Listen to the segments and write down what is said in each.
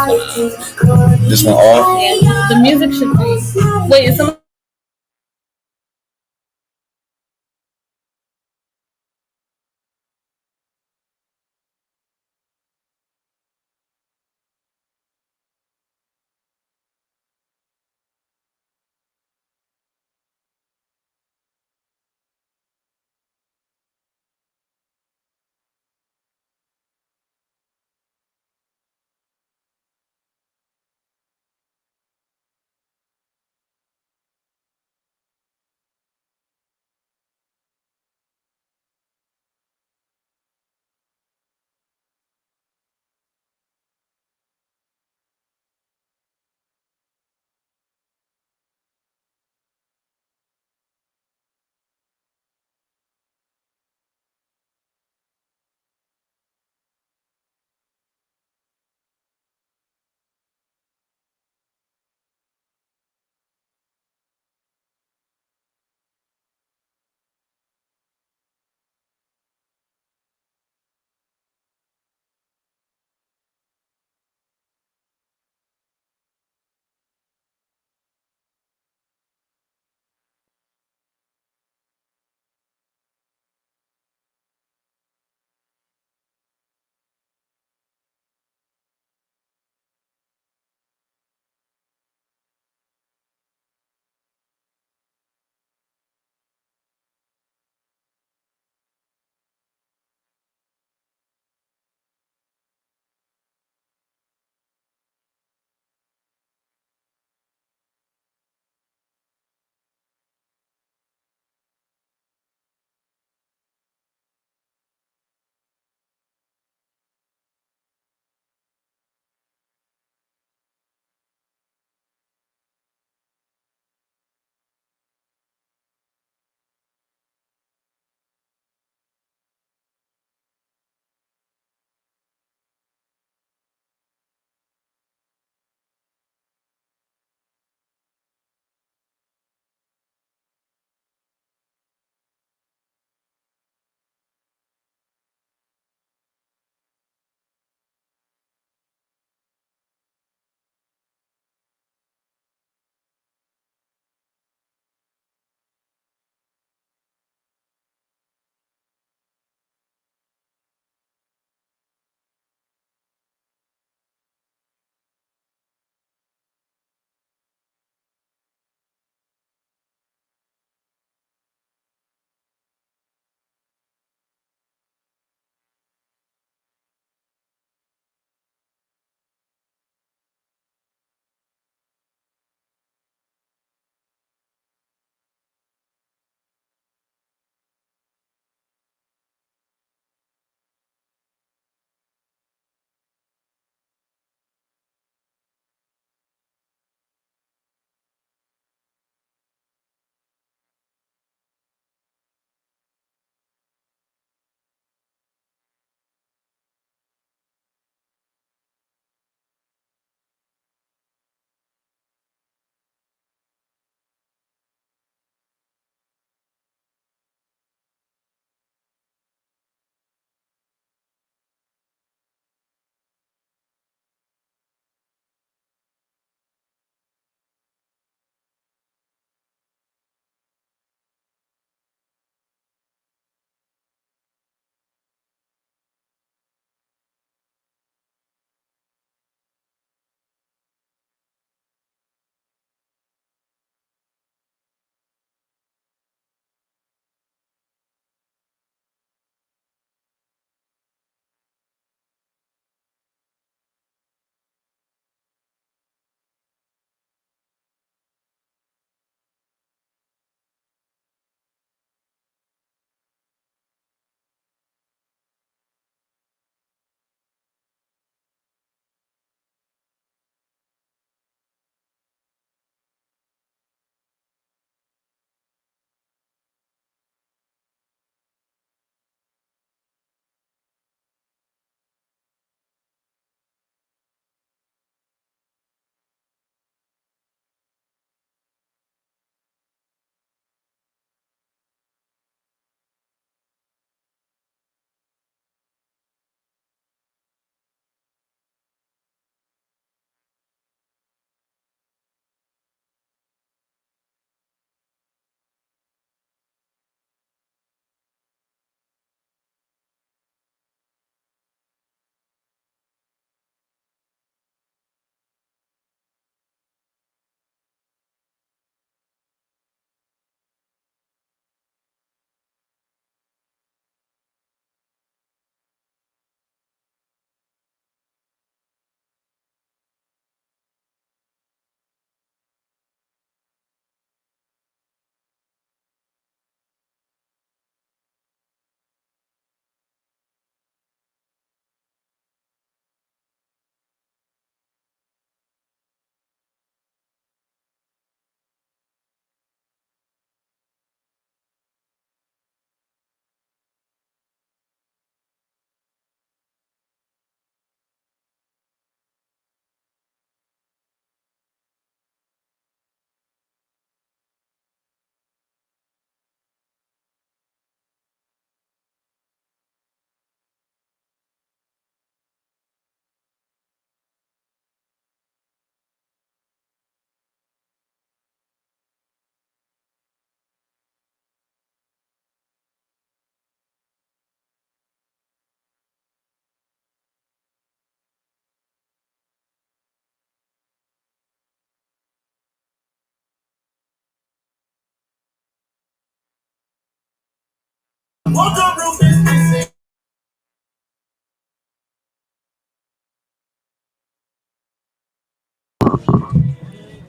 This one off? Yeah, the music should be. Wait, is somebody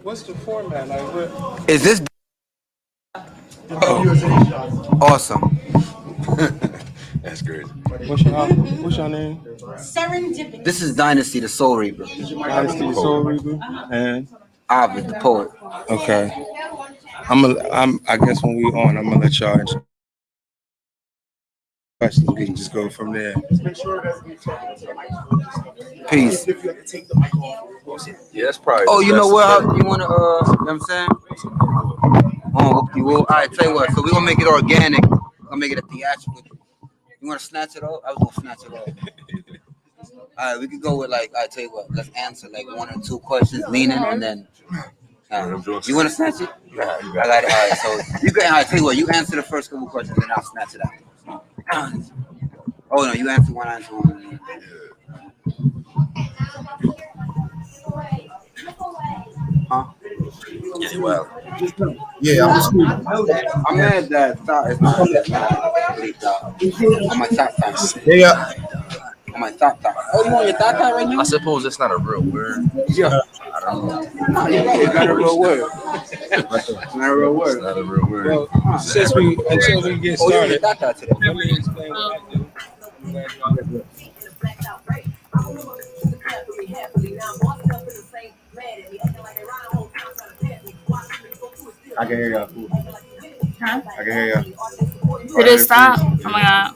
What's the format? Like, what? Is this awesome? That's great. What's your name? This is Dynasty, the Soul Reaper. Dynasty the Soul Reaper. And Ovid, the poet. okay, I guess when we on, I'm gonna let y'all answer questions. We can just go from there. Peace. Yeah, that's probably. Oh, the you know best what? effect. You wanna you know what I'm saying? Oh, you will. All right, tell you what. So we're gonna make it organic. We're gonna make it a theatrical. You wanna snatch it off? I was gonna snatch it off. All right, we could go with like. I tell you what. Let's answer like 1 or 2 questions, leaning, and then. You wanna snatch it? Nah, you I got got it. All right, so you can. I tell you what. You answer the first couple questions, and I'll snatch it out. Oh no, you answer one. I answer one. Huh? Yeah, well. Yeah, I'm mad that thought is not on my top thought. yeah. On my thought thought. Oh, you want your thought thought right now? I suppose that's not a real word. Yeah. I don't know. No, you're right. It's not a real word. It's not a real word. It's not a real word. Well, until we get Oh, you started, thought that today. let me explain what I do. I can hear y'all. Huh? I can hear y'all. Did it stop? Oh my god.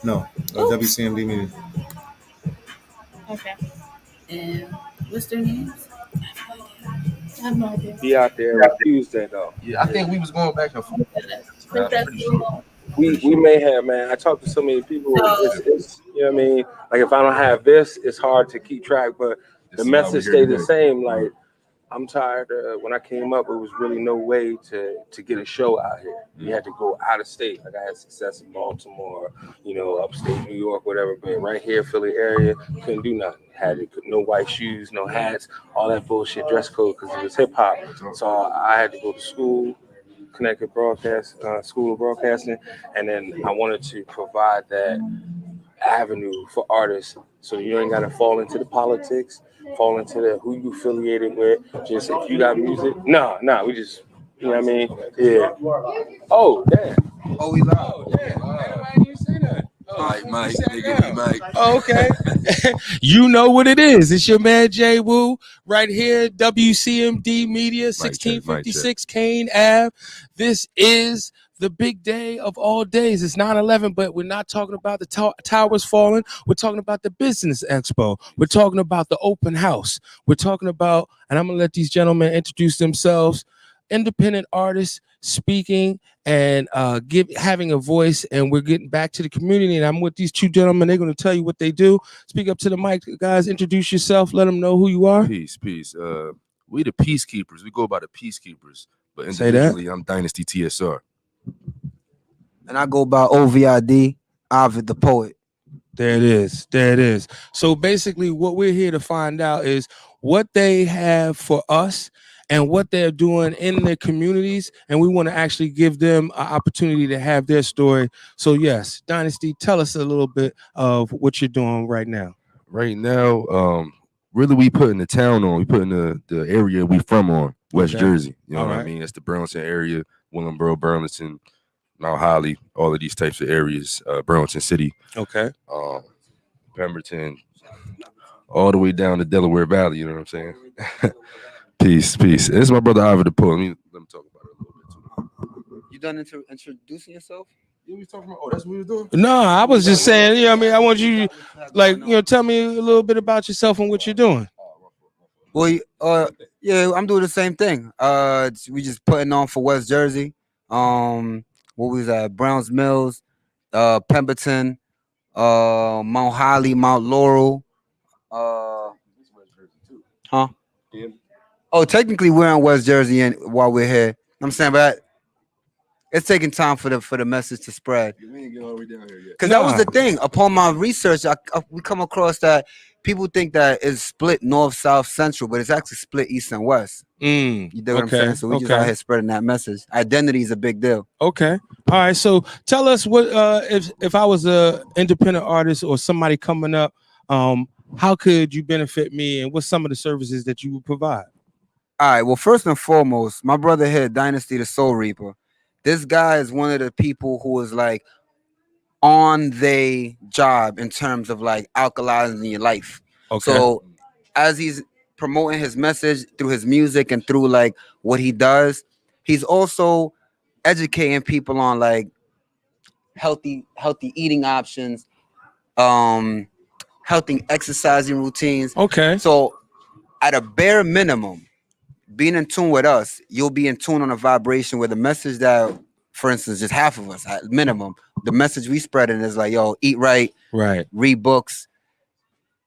No, WCMD meeting. Okay. And what's their names? I have no idea. Be out there and refuse that though. Yeah, I think we was going back and forth. But that's cool. We may have, man. I talk to so many people. It's you know what I mean. Like if I don't have this, it's hard to keep track. But the message stay the same. Like I'm tired. When I came up, it was really no way to get a show out here. You had to go out of state. Like I had success in Baltimore, you know, upstate New York, whatever. But right here, Philly area, couldn't do nothing. Had it, no white shoes, no hats, all that bullshit dress code because it was hip hop. So I had to go to school, Connecticut Broadcast School of Broadcasting, and then I wanted to provide that avenue for artists so you ain't got to fall into the politics, fall into the who you affiliated with. Just if you got music, we just, you know what I mean? Yeah. Oh, damn. Oh, we live. Oh, damn. Why didn't you say that? Mike, nigga, Mike. Oh, okay. You know what it is. It's your man Jay Woo right here, WCMD Media, 1656 Kane Ave. This is the big day of all days. It's 9/11, but we're not talking about the towers falling. We're talking about the business expo. We're talking about the open house. We're talking about, and I'm going to let these gentlemen introduce themselves, independent artists speaking and having a voice, and we're getting back to the community. And I'm with these 2 gentlemen. They're going to tell you what they do. Speak up to the mic, guys. Introduce yourself. Let them know who you are. Peace. We the peacekeepers. We go by the peacekeepers. But individually, I'm Dynasty TSR. And I go by OVID, Ovid, the poet. There it is. So basically, what we're here to find out is what they have for us and what they're doing in their communities, and we want to actually give them an opportunity to have their story. So yes, Dynasty, tell us a little bit of what you're doing right now. Right now, really we putting the town on. We putting the area we from on, West Jersey. You know what I mean? That's the Burlington area, Willingboro, Burlington, Mount Holly, all of these types of areas, Burlington City. Okay. Pemberton, all the way down to Delaware Valley, you know what I'm saying? Peace. This is my brother Ivor the poet. Let me talk about it a little bit too. You done introducing yourself? Yeah, we was talking about, that's what we were doing? No, I was just saying, you know what I mean? I want you to, tell me a little bit about yourself and what you're doing. Well, yeah, I'm doing the same thing. We just putting on for West Jersey. What was that? Browns Mills, Pemberton, Mount Holly, Mount Laurel. Huh? Oh, technically we're in West Jersey and while we're here. I'm saying, but It's taking time for the message to spread. We ain't get all the way down here yet. Because that was the thing. Upon my research, we come across that people think that it's split north, south, central, but it's actually split east and west. You know what I'm saying? So we just out here spreading that message. Identity is a big deal. Okay. All right. So tell us what if I was a independent artist or somebody coming up, how could you benefit me, and what's some of the services that you would provide? All right. Well, first and foremost, my brother here, Dynasty the Soul Reaper. This guy is one of the people who is like on their job in terms of like alkalizing your life. Okay. So as he's promoting his message through his music and through like what he does, he's also educating people on like healthy eating options, healthy exercising routines. Okay. So at a bare minimum, being in tune with us, you'll be in tune on a vibration where the message that, for instance, just half of us at minimum, the message we spreading is like, yo, eat right, read books.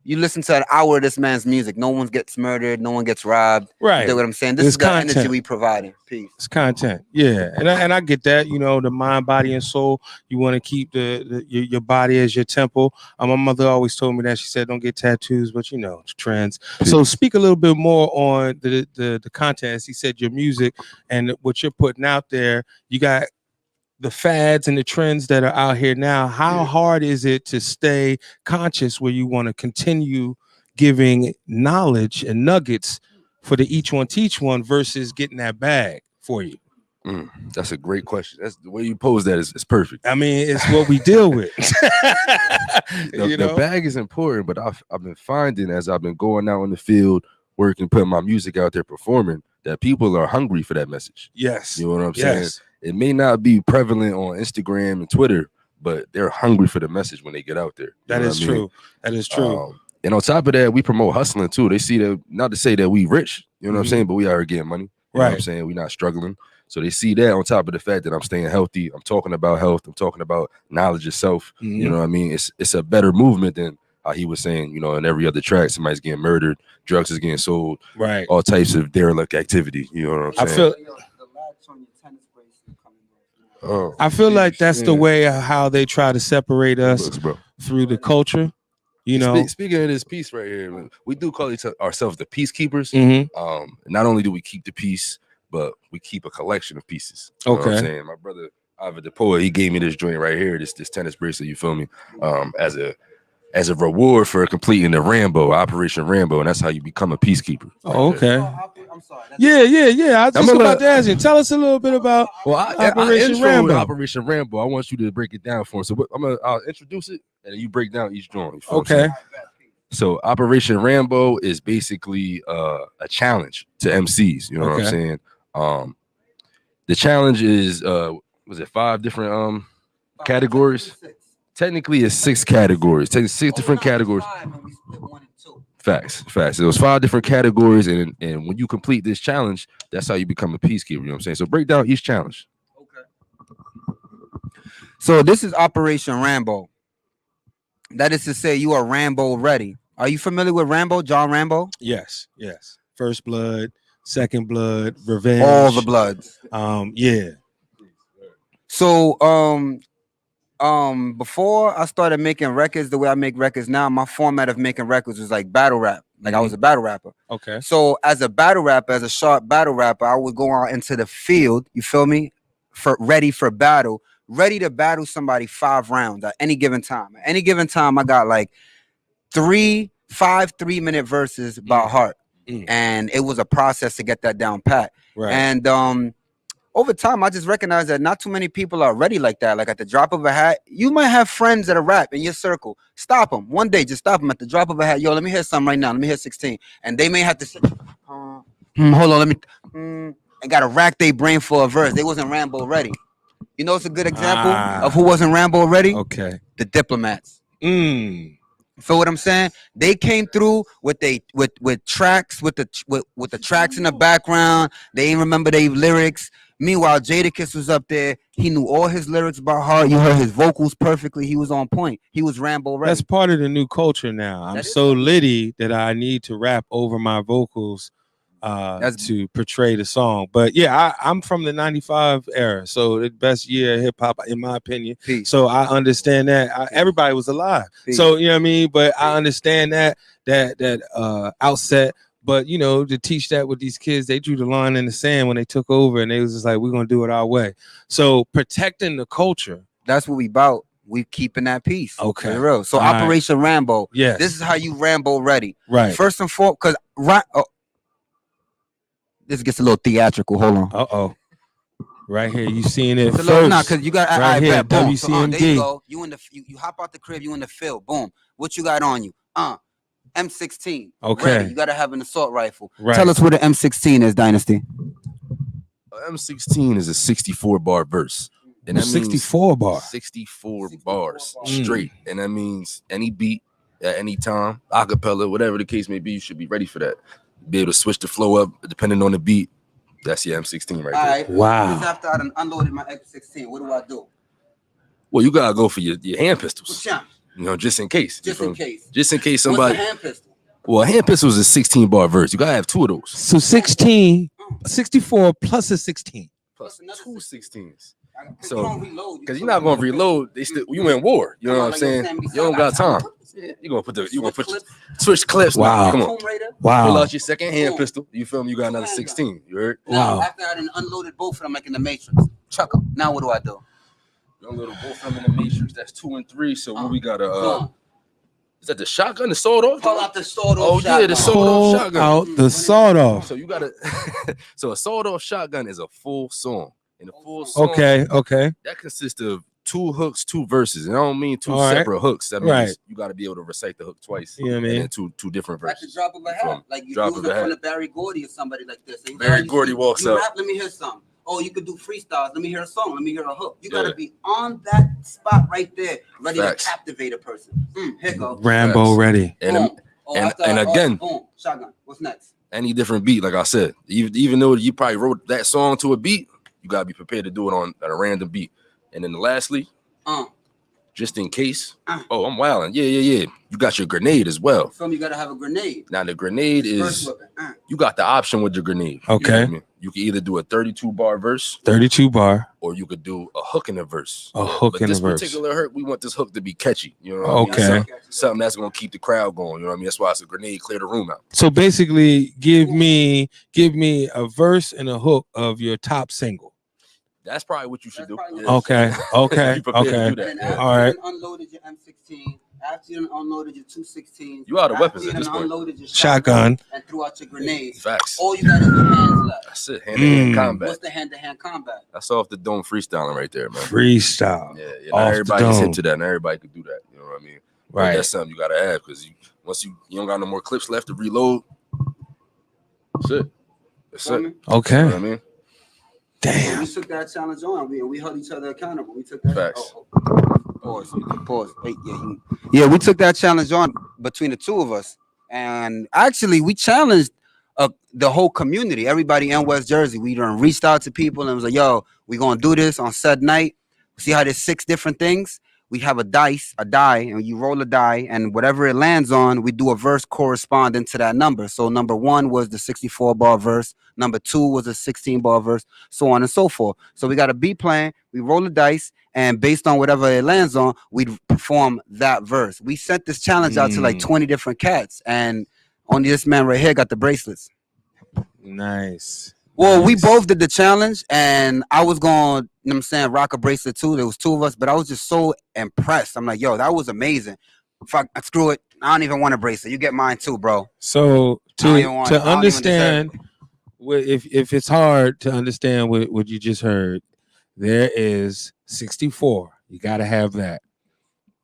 You listen to an hour of this man's music, no one gets murdered, no one gets robbed. Right. You know what I'm saying? This is the energy we providing. Peace. It's content. Yeah. And I get that, you know, the mind, body, and soul. You want to keep your body as your temple. My mother always told me that. She said, don't get tattoos, but you know, trends. Peace. So speak a little bit more on the content. As he said, your music and what you're putting out there. You got the fads and the trends that are out here now. How hard is it to stay conscious where you want to continue giving knowledge and nuggets for the each one teach one versus getting that bag for you? That's a great question. That's the way you pose that is perfect. I mean, it's what we deal with. The bag is important, but I've been finding as I've been going out in the field, working, putting my music out there, performing, that people are hungry for that message. Yes. You know what I'm saying? It may not be prevalent on Instagram and Twitter, but they're hungry for the message when they get out there. That is true. That is true. And on top of that, we promote hustling too. They see that, not to say that we rich, you know what I'm saying, but we are getting money. You know what I'm saying? We're not struggling. So they see that on top of the fact that I'm staying healthy. I'm talking about health. I'm talking about knowledge itself. You know what I mean? It's a better movement than how he was saying, you know, in every other track, somebody's getting murdered, drugs is getting sold, all types of derelict activity. You know what I'm saying? I feel like that's the way how they try to separate us through the culture. You know, speaking of this peace right here, we do call ourselves the peacekeepers. Not only do we keep the peace, but we keep a collection of pieces. You know what I'm saying? My brother Ivan the poet, he gave me this joint right here, this tennis bracelet. You feel me? As a reward for completing the Rambo, Operation Rambo, and that's how you become a peacekeeper. Oh, okay. I'm sorry. Yeah. I was just about to ask you. Tell us a little bit about Operation Rambo. Operation Rambo. I want you to break it down for us. So I'll introduce it, and you break down each joint. Okay. So Operation Rambo is basically a challenge to MCs. You know what I'm saying? The challenge is was it 5 different categories? Technically, it's 6 categories. Take 6 different categories. Facts. It was 5 different categories, and when you complete this challenge, that's how you become a peacekeeper. You know what I'm saying? So break down each challenge. Okay. So this is Operation Rambo. That is to say, you are Rambo ready. Are you familiar with Rambo, John Rambo? Yes. First Blood, Second Blood, Revenge. All the bloods. Yeah. So before I started making records the way I make records now, my format of making records was like battle rap. Like I was a battle rapper. Okay. So as a battle rapper, as a sharp battle rapper, I would go out into the field, you feel me? Ready for battle, ready to battle somebody 5 rounds at any given time. At any given time, I got like 5 3-minute verses by heart. And it was a process to get that down pat. Right. And over time, I just recognized that not too many people are ready like that. Like at the drop of a hat, you might have friends that are rap in your circle. Stop them. One day, just stop them at the drop of a hat. Yo, let me hear something right now. Let me hear 16. And they may have to say, hold on, let me, and got to rack their brain for a verse. They wasn't Rambo ready. You know, it's a good example of who wasn't Rambo ready? Okay. The Diplomats. Feel what I'm saying? They came through with tracks, with the tracks in the background. They didn't remember their lyrics. Meanwhile, Jadakiss was up there. He knew all his lyrics by heart. You heard his vocals perfectly. He was on point. He was Rambo ready. That's part of the new culture now. I'm so litty that I need to rap over my vocals to portray the song. But yeah, I'm from the 95 era, so the best year of hip hop in my opinion. Peace. So I understand that. Everybody was alive. Peace. So you know what I mean, but I understand that outset. But you know, to teach that with these kids, they drew the line in the sand when they took over, and they was just like, we're gonna do it our way. So protecting the culture. That's what we about. We keeping that peace. Okay. For real. So All Operation Rambo. Yes. This is how you Rambo ready. Right. First and foremost, because this gets a little theatrical. Hold on. Uh-oh. Right here, you seeing it It's a first. little, nah, because you got right here, boom. WCMD. So, there you go. You in the you hop out the crib, you in the field. Boom. What you got on you? M16. Okay. Ready. You gotta have an assault rifle. Right. Tell us what the M16 is, Dynasty. M16 is a 64 bar verse. And that 64 bar. 64 bars straight. And that means any beat at any time, acapella, whatever the case may be, you should be ready for that. Be able to switch the flow up depending on the beat. That's your M16 right there. Right. Wow. After I done unloaded my M16, what do I do? Well, you gotta go for your hand pistols. What's that? You know, just in case. Just in case. Just in case somebody. What's a hand pistol? Well, a hand pistol is a 16 bar verse. You gotta have two of those. So 64 plus a 16. Plus two 16s. So, because you're not gonna reload, they still you in war. You know what I'm saying? You don't got time. You're gonna put switch clips. Wow. Now. Come on. Wow. Pull out your second hand pistol. You feel me? You got another 16. You heard? Now, Wow. after I done unloaded both of them like in the Matrix. Chuck them. Now what do I do? You unloaded both of them in the Matrix. That's 2 and 3. So what we got is that the shotgun, the sawed off? Pull out the sawed off. Oh yeah, the sawed off shotgun. Out the sawed off. So you gotta so a sawed off shotgun is a full song. And a full song Okay. that consists of 2 hooks, 2 verses. And I don't mean 2 All right. separate hooks. That means Right. you gotta be able to recite the hook twice. You know what I mean? And then two different Like the verses. drop of a hat. Like you Drop do of it a in front hat. of Barry Gordy or somebody like this. And Barry Gordy walks up. Rap, let me hear something. Oh, you could do freestyles. Let me hear a song. Let me hear a hook. You Yeah. gotta be on that spot right there, ready Facts. to captivate a person. Here go. Rambo Facts. ready. And Boom. Oh, after and again, boom, shotgun. What's next? any different beat, like I said, even though you probably wrote that song to a beat, you gotta be prepared to do it on a random beat. And then lastly, just in case. Oh, I'm wilding. Yeah. You got your grenade as well. So you gotta have a grenade. Now the grenade First is weapon. you got the option with your grenade. Okay. You know what I mean? You can either do a 32 bar verse 32 bar. or you could do a hook in a verse. A hook But in a this verse. particular hook, we want this hook to be catchy. You know what I mean? Okay. Something that's gonna keep the crowd going. You know what I mean? That's why it's a grenade, clear the room out. So basically, give me a verse and a hook of your top single. That's probably what you should do. That's Yeah. Okay. You prepared to Okay. do that. And Yeah. after All right. you unloaded your M16, after you unloaded your 216, You out of weapons after at this you point. unloaded your Shotgun. and threw out your grenades. Facts. All you got is your hands left. That's it. Hand-to-hand combat. What's the hand-to-hand combat? That's off the dome freestyling right there, man. Freestyle. Yeah. Off Not the everybody is dome. into that. Not everybody can do that. You know what I mean? But Right. that's something you gotta have because once you don't got no more clips left to reload. That's it. That's it. You know Okay. what I mean? Damn. We took that challenge on. We held each other accountable. We took that. Facts. Pause. Wait, yeah, we took that challenge on between the two of us, and actually, we challenged the whole community, everybody in West Jersey. We done reached out to people and was like, "Yo, we gonna do this on said night. See how there's 6 different things. We have a die, and you roll a die, and whatever it lands on, we do a verse corresponding to that number. So number 1 was the 64 bar verse. Number 2 was a 16 bar verse, so on and so forth. So we got a beat plan. We roll the dice, and based on whatever it lands on, we perform that verse. We sent this challenge out to like 20 different cats, and only this man right here got the bracelets. Nice. Well, we both did the challenge, and I was going, you know what I'm saying, rock a bracelet too. There was 2 of us, but I was just so impressed. I'm like, yo, that was amazing. Fuck, screw it. I don't even want a bracelet. You get mine too, bro. So to understand, deserve if it's hard to understand what you just heard, there is 64. You got to have that.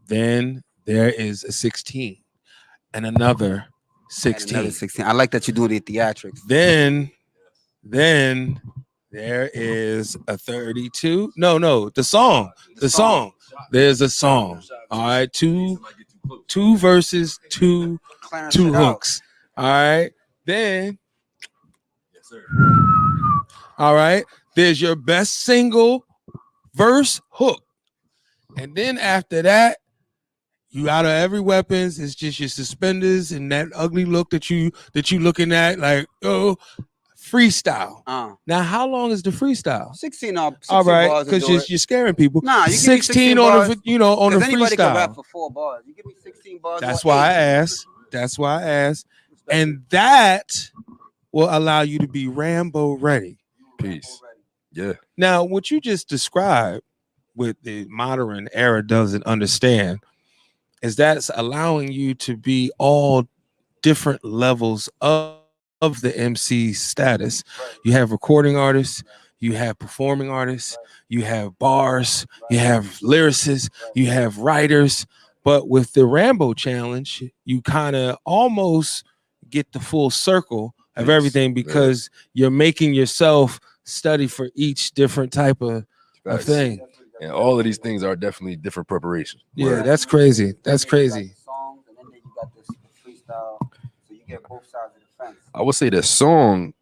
Then there is a 16 and another 16. Another 16. I like that you do the theatrics. Then there is a 32. No, the song. There's a song. All right, two verses, two hooks. All right. Then all right, there's your best single verse hook. And then after that, you out of every weapons, it's just your suspenders and that ugly look that you looking at like, oh, freestyle. Now, how long is the freestyle? 16 All right, bars. Because you're scaring people. Nah, you 16 on bars, on the anybody can rap freestyle. for 4 bars. You give me 16 bars. That's why I asked. And that will allow you to be Rambo ready. Peace. Yeah. Now, what you just described, with the modern era doesn't understand, is that's allowing you to be all different levels of the MC status. You have recording artists, you have performing artists, you have bars, you have lyricists, you have writers. But with the Rambo challenge, you kind of almost get the full circle of everything, because you're making yourself study for each different type of thing. And all of these things are definitely different preparation. Yeah, that's crazy. That's crazy. Songs, and then you got this freestyle, so you get both sides of the fence. I would say the song,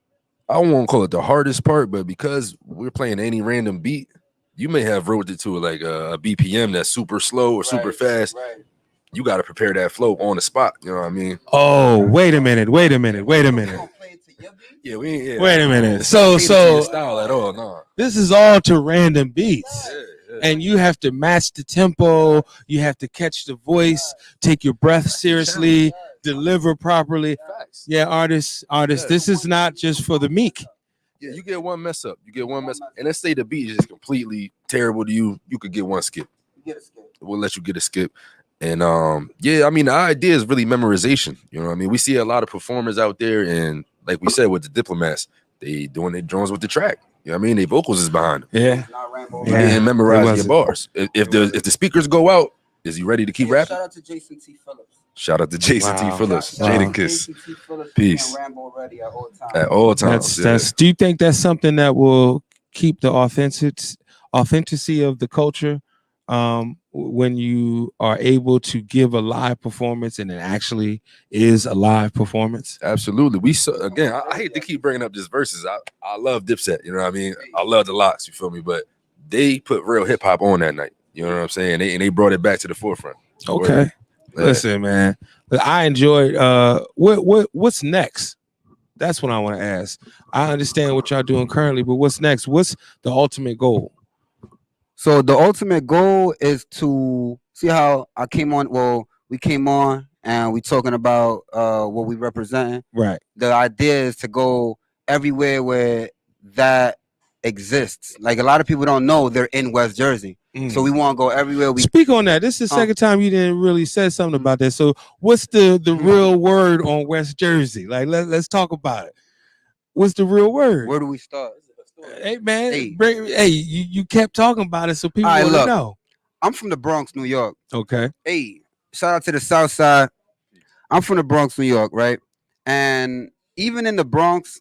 I won't call it the hardest part, but because we're playing any random beat, you may have wrote it to like a BPM that's super slow or super fast. Right. You got to prepare that flow on the spot. You know what I mean? Oh, wait a minute. You don't play it to your beat? Yeah, we ain't. Yeah. Wait a minute. It's So not your style at all. No. this is all to random beats. Yeah. And you have to match the tempo. You have to catch the voice, take your breath seriously, deliver properly. Facts. Yeah, artists, this is not just for the meek. Yeah, you get one mess up. And let's say the beat is just completely terrible to you. You could get one skip. You get a skip. We'll let you get a skip. And yeah, I mean, the idea is really memorization. You know what I mean? We see a lot of performers out there, and like we said with the Diplomats, they doing their drones with the track. You know what I mean? Their vocals is behind them. Yeah. You didn't memorize your bars. If the speakers go out, is you ready to keep rapping? Shout out to Jason T. Phillips. Shout out to Jason T. Phillips. Wow. Jada Kiss. Peace. Rambo ready at all times. At all times. That's. Do you think that's something that will keep the authenticity of the culture when you are able to give a live performance and it actually is a live performance? Absolutely. I hate to keep bringing up this verses. I love Dipset. You know what I mean? I love the Locks. You feel me? But they put real hip hop on that night. You know what I'm saying? They brought it back to the forefront. Okay. Listen, man. I enjoyed. What's next? That's what I want to ask. I understand what y'all doing currently, but what's next? What's the ultimate goal? So the ultimate goal is to see how I came on. Well, we came on and we talking about what we represent. Right. The idea is to go everywhere where that exists. Like, a lot of people don't know they're in West Jersey. So we want to go everywhere. We speak on that. This is the second time you didn't really say something about that. So what's the real word on West Jersey? Like, let's talk about it. What's the real word? Where do we start? Hey, man, you kept talking about it, so people want to know. I'm from the Bronx, New York. Okay. Hey, shout out to the South Side. I'm from the Bronx, New York, right? And even in the Bronx,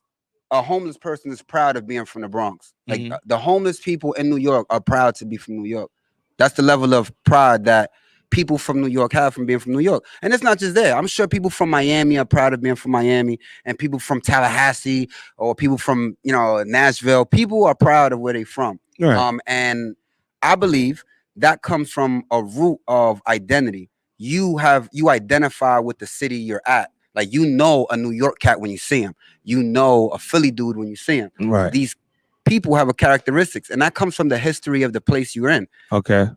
a homeless person is proud of being from the Bronx. Like, the homeless people in New York are proud to be from New York. That's the level of pride that people from New York have from being from New York. And it's not just there. I'm sure people from Miami are proud of being from Miami, and people from Tallahassee or people from, Nashville. People are proud of where they're from. Right. And I believe that comes from a root of identity. You identify with the city you're at. Like, a New York cat when you see him. A Philly dude when you see him. Right. These people have a characteristics, and that comes from the history of the place you're in. Okay.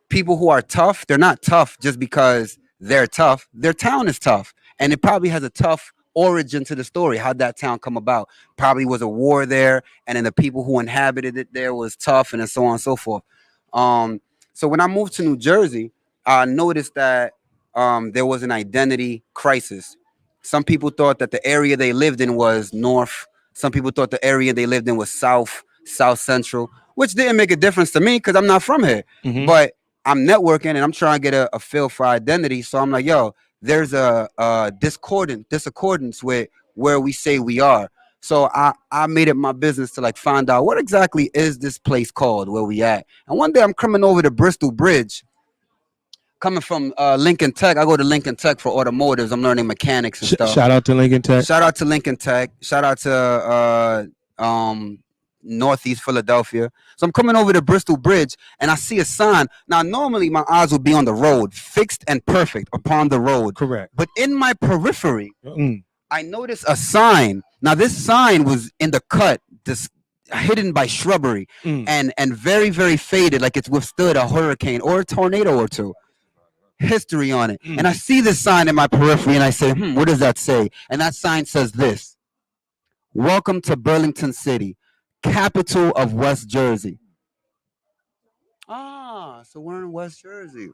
People who are tough, they're not tough just because they're tough. Their town is tough, and it probably has a tough origin to the story. How'd that town come about? Probably was a war there, and then the people who inhabited it there was tough, and then so on and so forth. So when I moved to New Jersey, I noticed that there was an identity crisis. Some people thought that the area they lived in was north. Some people thought the area they lived in was south central, which didn't make a difference to me because I'm not from here. But I'm networking and I'm trying to get a feel for identity. So I'm like, yo, there's a discordance with where we say we are. So I made it my business to find out what exactly is this place called where we at. And one day I'm coming over to Bristol Bridge. Coming from Lincoln Tech, I go to Lincoln Tech for automotives. I'm learning mechanics and stuff. Shout out to Lincoln Tech. Shout out to Lincoln Tech. Shout out to Northeast Philadelphia. So I'm coming over to Bristol Bridge, and I see a sign. Now, normally my eyes would be on the road, fixed and perfect upon the road. Correct. But in my periphery, I noticed a sign. Now this sign was in the cut, hidden by shrubbery, and very, very faded, like it's withstood a hurricane or a tornado or two. History on it. And I see this sign in my periphery and I say, what does that say? And that sign says this: welcome to Burlington City, capital of West Jersey. So we're in West Jersey.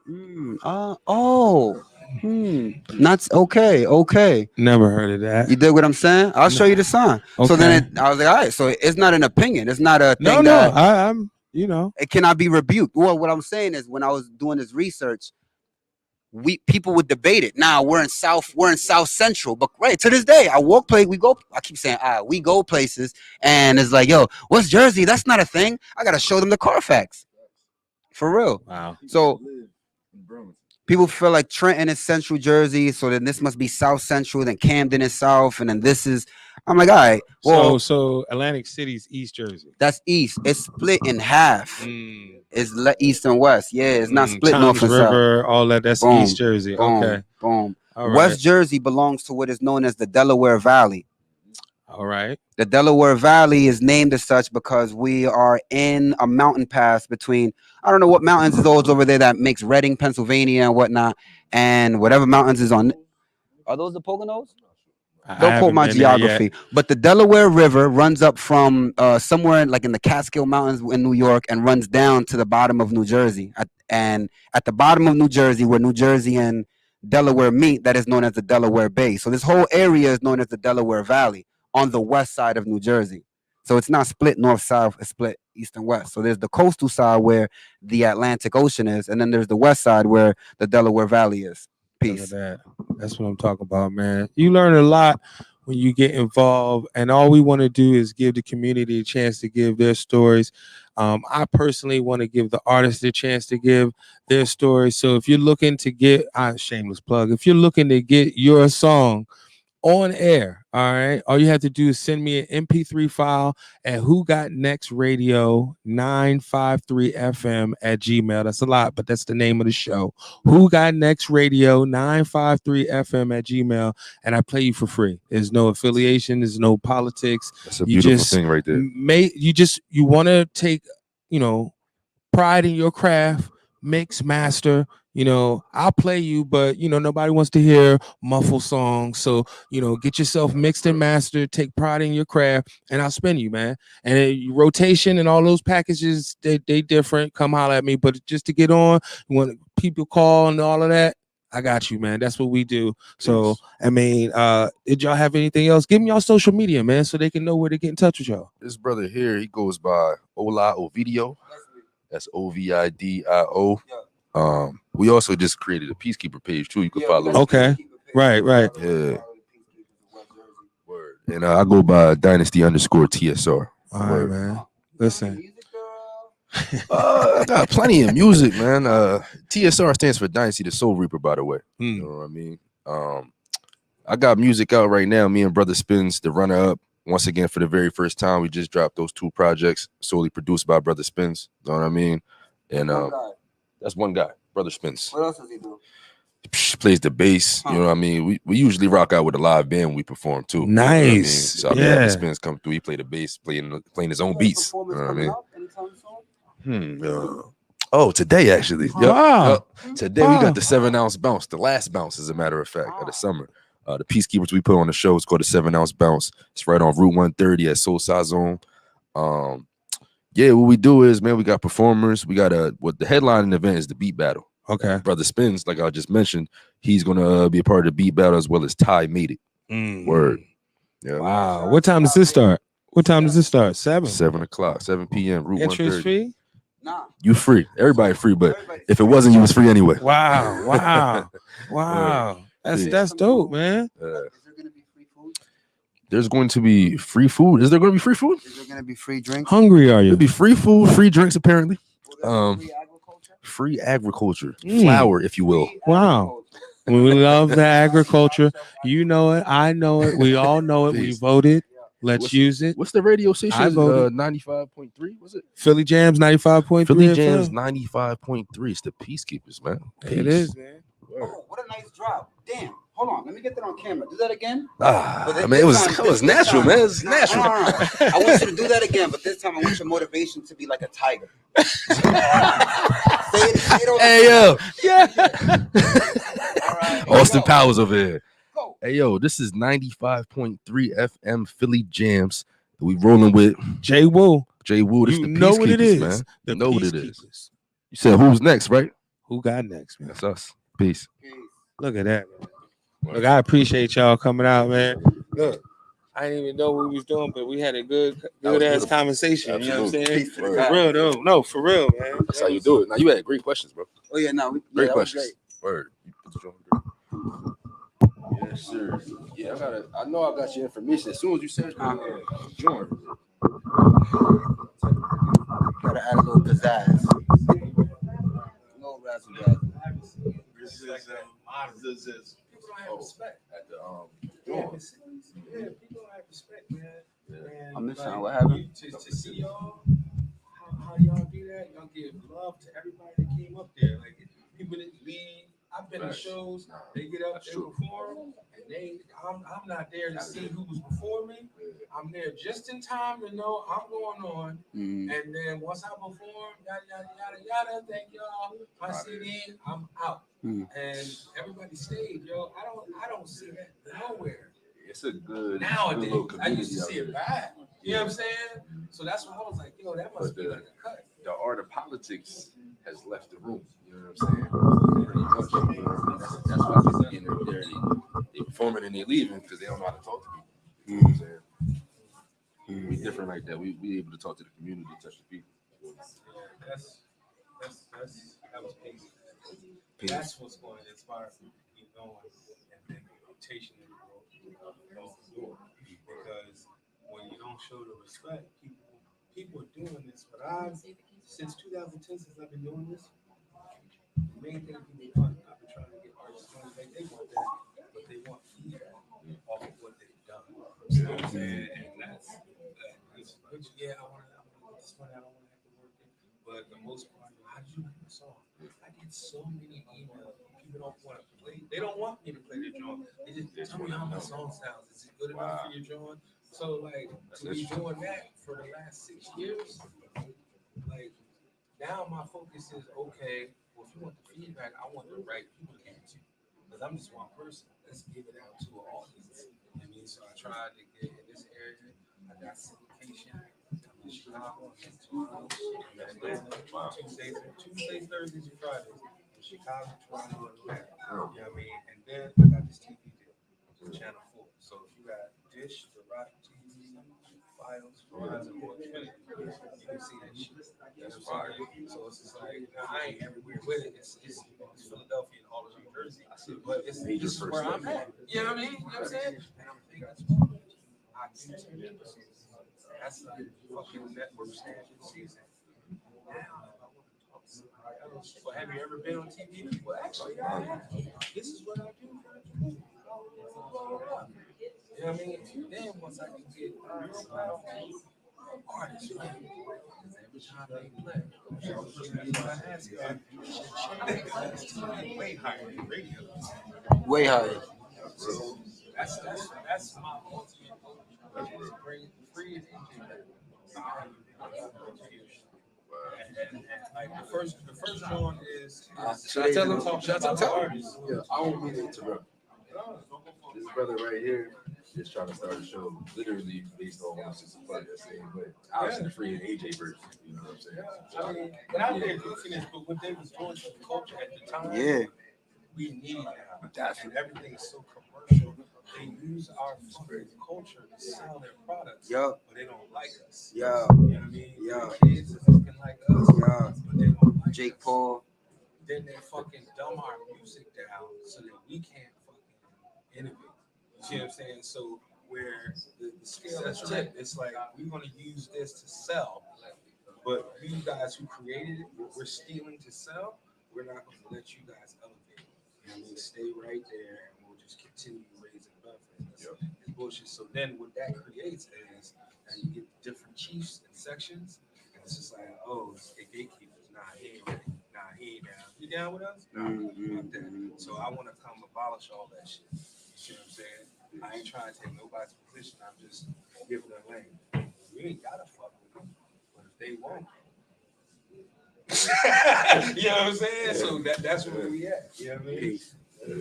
That's okay. Never heard of that. You dig what I'm saying? I'll show you the sign. Okay. So then I was like, all right, so it's not an opinion. It's not a thing I'm it cannot be rebuked. Well, what I'm saying is, when I was doing this research, people would debate it. Now we're in South Central, but right to this day, I keep saying we go places, and it's like, yo, West Jersey, that's not a thing. I gotta show them the Carfax. For real. Wow. So people feel like Trenton is Central Jersey, so then this must be South Central, then Camden is South, and then this is. I'm like, all right. Well, so Atlantic City's East Jersey. That's East. It's split in half. It's East and West. Yeah, it's not split Toms North and River, South. all that. That's Boom, East Jersey. Boom, Okay. Boom. All West right. Jersey belongs to what is known as the Delaware Valley. All right. The Delaware Valley is named as such because we are in a mountain pass between, I don't know what mountains is those over there that makes Reading, Pennsylvania and whatnot, and whatever mountains is on. Are those the Poconos? Don't quote my geography, but the Delaware River runs up from somewhere in the Catskill Mountains in New York and runs down to the bottom of New Jersey. And at the bottom of New Jersey, where New Jersey and Delaware meet, that is known as the Delaware Bay. So this whole area is known as the Delaware Valley on the west side of New Jersey. So it's not split north-south, it's split east and west. So there's the coastal side where the Atlantic Ocean is, and then there's the west side where the Delaware Valley is. Peace. That's what I'm talking about, man. You learn a lot when you get involved, and all we want to do is give the community a chance to give their stories. I personally want to give the artists a chance to give their stories. So if you're looking to get, shameless plug, if you're looking to get your song on air, all right, all you have to do is send me an MP3 file at whogotnextradio953fm@gmail. That's a lot, but that's the name of the show. whogotnextradio953fm@gmail, and I play you for free. There's no affiliation, there's no politics. That's a beautiful thing right there. You want to take, pride in your craft, mix, master. I'll play you, but nobody wants to hear muffled songs. So, get yourself mixed and mastered, take pride in your craft, and I'll spin you, man. And rotation and all those packages, they different. Come holler at me. But just to get on, when people call and all of that, I got you, man. That's what we do. So, did y'all have anything else? Give me y'all social media, man, so they can know where to get in touch with y'all. This brother here, he goes by Ola Ovidio. That's Ovidio. We also just created a Peacekeeper page too. You can follow. Okay. Right. Yeah. Word. And I go by Dynasty_TSR. All right, man. Listen. I got plenty of music, man. TSR stands for Dynasty the Soul Reaper, by the way. You know what I mean? I got music out right now. Me and Brother Spins, the runner-up. Once again, for the very first time, we just dropped those 2 projects solely produced by Brother Spins. You know what I mean? And that's one guy, Brother Spins. What else does he do? Plays the bass. You know what I mean? We usually rock out with a live band when we perform too. Nice. You know what I mean? So Brother Spins come through. He play the bass, playing his own beats. You know what I mean? Today actually. Wow. Today we got the 7-ounce bounce, the last bounce, as a matter of fact, of the summer. The Peacekeepers we put on the show is called the 7-ounce bounce. It's right on Route 130 at Soul Sazon. Yeah, what we do is, man, we got performers. We got the headlining event is the beat battle. Okay. Brother Spins, like I just mentioned, he's gonna be a part of the beat battle as well as Ty Made It. Word. Yeah. Wow. What time does this start? 7? 7 o'clock, 7 p.m. Route Entrance 130. fee? Nah. You free. Everybody free, but if it wasn't, you was free anyway. Wow. That's dope, man. Is there going to be free food? There's going to be free food. Is there going to be free food? Is there going to be free drinks? Hungry are you? There'll be free food, free drinks, apparently. Free agriculture? Free agriculture, flour, if you will. Wow. We love the agriculture. You know it. I know it. We all know it. We voted. Let's use it. What's the radio station? I voted. 95.3, was it? Philly Jams 95.3. Philly Jams 95.3. It's the Peacekeepers, man. It is, man. Oh, what a nice drop. Damn. Hold on, let me get that on camera. Do that again. I mean, it was natural, man. It's natural. No. I want you to do that again, but this time I want your motivation to be like a tiger. Say it over. Hey yo, All right, Austin go. Powers over here. Go. Hey yo, this is 95.3 FM Philly Jams. We rolling with Jay Woo. Jay Woo. This You the know what it Peacekeepers, is. man. The You know what it is. Peacekeepers. You said who's next, right? Who got next, man? That's us. Peace. Look at that, man. Look, I appreciate y'all coming out, man. Look, I didn't even know what we was doing, but we had a good ass beautiful. conversation. Absolutely. You know what I'm saying? Peace to For the God. real, though. No, for real, man. That's how you do it. Now you had great questions, bro. Oh yeah, no, Great that was questions. great. Word. You put the joint there. Yes, sir. Yeah, I know I got your information. As soon as you said join. Gotta add a little pizzazz. No razzle dazzle. This is people don't have respect. At the Yeah, people don't have respect, man. And, I'm missing like, what happened. To see y'all, how y'all do that, y'all give love to everybody that came up there. Like people that leave, I've been to shows, they get up, they perform, and I'm not there to see who was before me. I'm there just in time to know I'm going on. Mm. And then once I perform, yada yada yada yada, thank y'all. My CD, I'm out. Mm. And everybody stayed, yo. I don't see that nowhere. It's a good Nowadays, good I used to see it bad. You know what I'm saying? So that's when I was like, yo, that must be like a cut. The art of politics has left the room. You know what I'm saying? Pretty much. You know, that's why people getting up there and they performing and they leaving because they don't know how to talk to people. You know what I'm saying? We different like that. We able to talk to the community, touch the people. That was peace. That's what's going to inspire me to keep going, and then the rotation in the world because when you don't show the respect, people are doing this. But since 2010, since I've been doing this, the main thing people want, I've been trying to get artists to like they want that, but they want feedback off of what they've done. You know what I'm saying? And that's which yeah, I want this one. I don't want to have to work it, but the most part, how did you like the song? I get so many emails. People don't want to play. They don't want me to play their drum. They just tell me how my song sounds. Is it good enough for your drum? So like to be doing that for the last 6 years, like now my focus is okay. Well, if you want the feedback, I want the right people to give it to you because I'm just one person. Let's give it out to an audience. I mean, so I tried to get in this area. I got syndication. I'm in Chicago. I'm in Toronto. Tuesdays, Thursdays, and Fridays. In Chicago, Toronto, and Atlanta. You know what I mean? And then I got this TV deal with Channel 4. So if you got Dish, The Rock, TV, Files, Verizon, or Xfinity, you can see that shit. You know what I'm saying? So it's just like, I ain't everywhere with it. It's Philadelphia and all of New Jersey. But this is where I'm at. You know what I mean? You know what I'm saying? And I'm thinking, I do 10 episodes. That's a fucking network standard season. Now, I want to talk to somebody else. Well, have you ever been on TV? Well, actually, I have. This is what I do for the community. You know what I mean? Then once I can get artists, right? Every time they play, I ask you, way higher than radio. Way higher. So that's my ultimate goal. Is bring free and and like the first one is should I tell them about the artists? Yeah, I won't mean to interrupt. This brother right here is trying to start a show literally based on what's just a part that's saying, but obviously the free and AJ version. You know what I'm saying? I mean, without their goofiness, but what they was doing to the culture at the time, we need now. And everything is so commercial. They use our fucking culture to sell their products, but they don't like us. You know what I mean? The kids are looking like us, but they don't like Jake us. Paul. Then they fucking dumb our music down so that we can't fucking innovate. You see what I'm saying? So where the scale is tipped, it's like we're gonna use this to sell, but you guys who created it, what we're stealing to sell, we're not gonna let you guys elevate. You know what I mean? Stay right there, and we'll just continue raising benefits. It's bullshit. So then what that creates is now you get different chiefs and sections, and it's just like, oh, it's the gatekeepers. Nah, he ain't ready. Nah, he ain't down. You down with us? No, not that. So I want to come abolish all that shit. You see what I'm saying? I ain't trying to take nobody's position. I'm just giving a lane. We ain't gotta fuck with them, but if they won't, you know what I'm saying? So that's where we at. You know what I mean?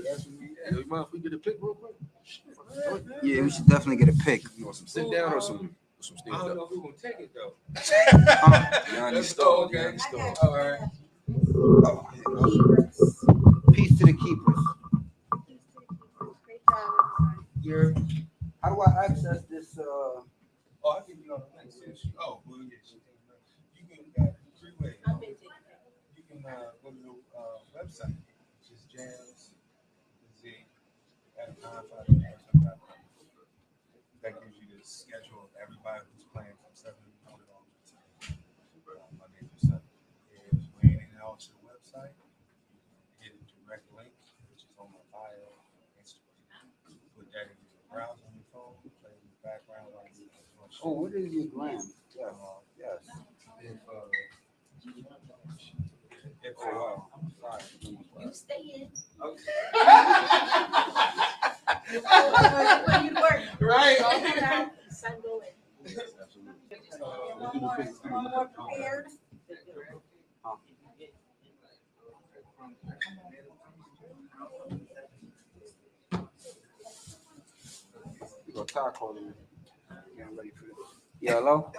That's where we at. You mind if we get a pick real quick? Yeah, we should definitely get a pick. You want some sit down or some I stand don't know up? if we're gonna take it though. Let's go. Okay. All right. Peace to the keepers. How do I access this? Oh, I'll give you all the links. Oh, well, yes. You can got 3 ways. You can go to the website, which is Jams Z at 955. That gives you the schedule of everybody who's playing from 7 to 9 Monday through Sunday. If you ain't in out to the website, you get a direct link, which is on my bio on Instagram. Put that in your browser on your phone, play in the background while you Oh, what is your gram? Yes. Yes. If sorry. You stay in. Okay. You work. Right. Sun go in. One more prepared. You got Ty calling me. Yeah, I'm ready for this. Yeah, hello?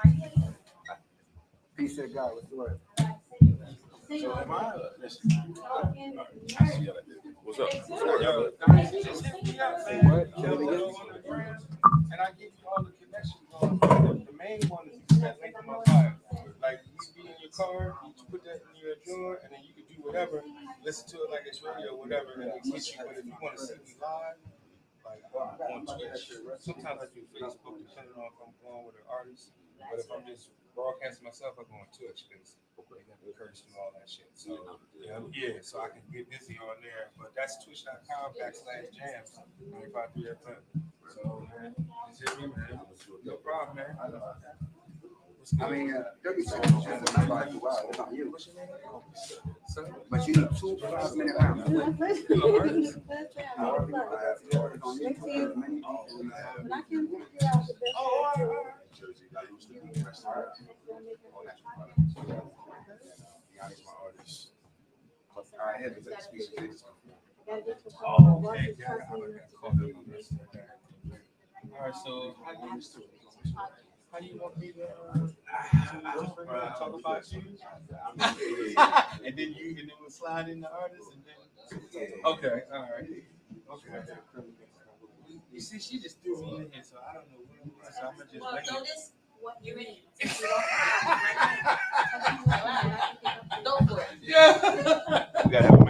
Peace to God. What's the word? So am I? What's up? Just hit me up, man. Tell me on the gram, and I give you all the connections on the main one is that link in my bio. Like you be in your car, you put that in your drawer, and then you can do whatever, listen to it like it's radio or whatever, and it gets you. But if you want to see me live, like on Twitch, sometimes I do Facebook, depending on if I'm going with an artist. But if I'm just broadcasting myself, I go on Twitch because they got the curse and all that shit. So yeah, so I can get busy on there. But that's twitch.com/jams. If I do that thing. So man, just hit me, man. No problem, man. I mean, 30 seconds is not like a while. It's on you. But you need 2 5-minute rounds. All right, so how do you want me to talk about you? and then we'll slide in the artist and then okay, all right. Okay. You see, she just threw me in here, so I don't know what I'm doing. So I'm gonna just Notice what you're in. Go for it. Yeah. You gotta have a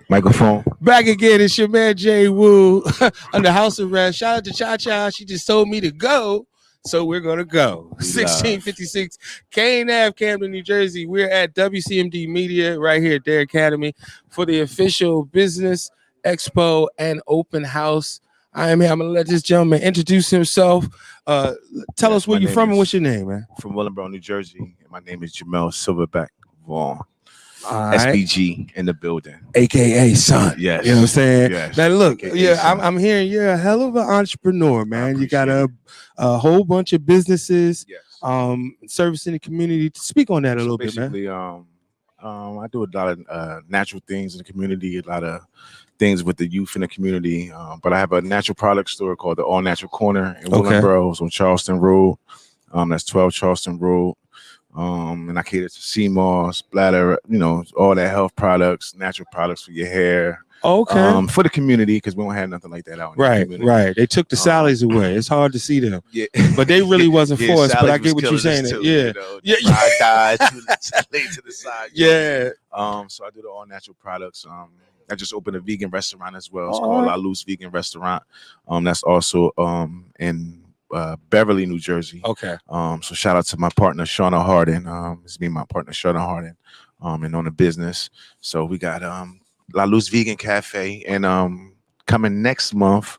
microphone. Back again, it's your man Jay Woo under house arrest. Shout out to Cha Cha. She just told me to go, so we're gonna go. 1656 Kane Ave, Camden, New Jersey. We're at WCMD Media right here at Dare Academy for the official business expo and open house. I am here. I'm gonna let this gentleman introduce himself. Tell us where you're from and what's your name, man. From Willingboro, New Jersey. My name is Jamel Silverback Vaughn. Right. SBG in the building, AKA son. Yes. You know what I'm saying? Yes. Now look, AKA son. I'm hearing you're a hell of an entrepreneur, man. You got a whole bunch of businesses, Yes. servicing the community. Speak on that a little bit, man. Basically, I do a lot of natural things in the community, a lot of things with the youth in the community. But I have a natural product store called the All Natural Corner in Willingboro. It's on Charleston Road. That's 12 Charleston Road. And I cater to sea moss, bladder, all that health products, natural products for your hair. Okay. For the community, because we don't have nothing like that out in the community. Right. They took the salaries away. It's hard to see them. Yeah. But they really wasn't for us. But I get was what you're saying. too, Yeah. I died laid to the side. Yeah. So I do the all natural products. I just opened a vegan restaurant as well. It's called Luz Vegan Restaurant. That's also in Beverly, New Jersey. Okay. So shout out to my partner Shauna Harden. It's me and my partner Shauna Harden. And on the business. So we got La Luz Vegan Cafe, and coming next month,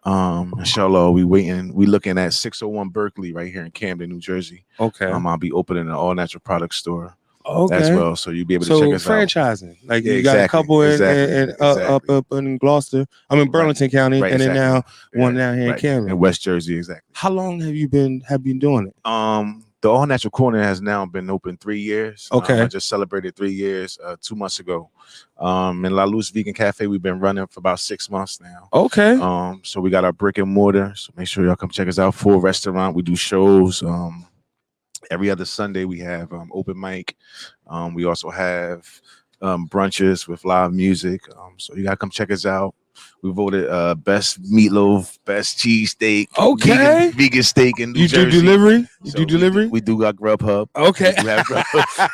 inshallah, we looking at 601 Berkeley right here in Camden, New Jersey. Okay. I'll be opening an all natural product store. Okay. well. So you'll be able to So check us out. franchising, like Yeah, you got a couple exactly. up in Gloucester. I'm in Burlington County, Right, and then now exactly. one down here in Camden, in West Jersey, exactly. How long have you been doing it? The All Natural Corner has now been open 3 years. Okay. I just celebrated 3 years 2 months ago. In La Luz Vegan Cafe, we've been running for about 6 months now. Okay. So we got our brick and mortar. So make sure y'all come check us out. Full restaurant. We do shows. Every other Sunday we have open mic. We also have brunches with live music. So you gotta come check us out. We voted best meatloaf, best cheesesteak, vegan steak in New Jersey. Do delivery? You So do delivery? We do got Grubhub. Okay.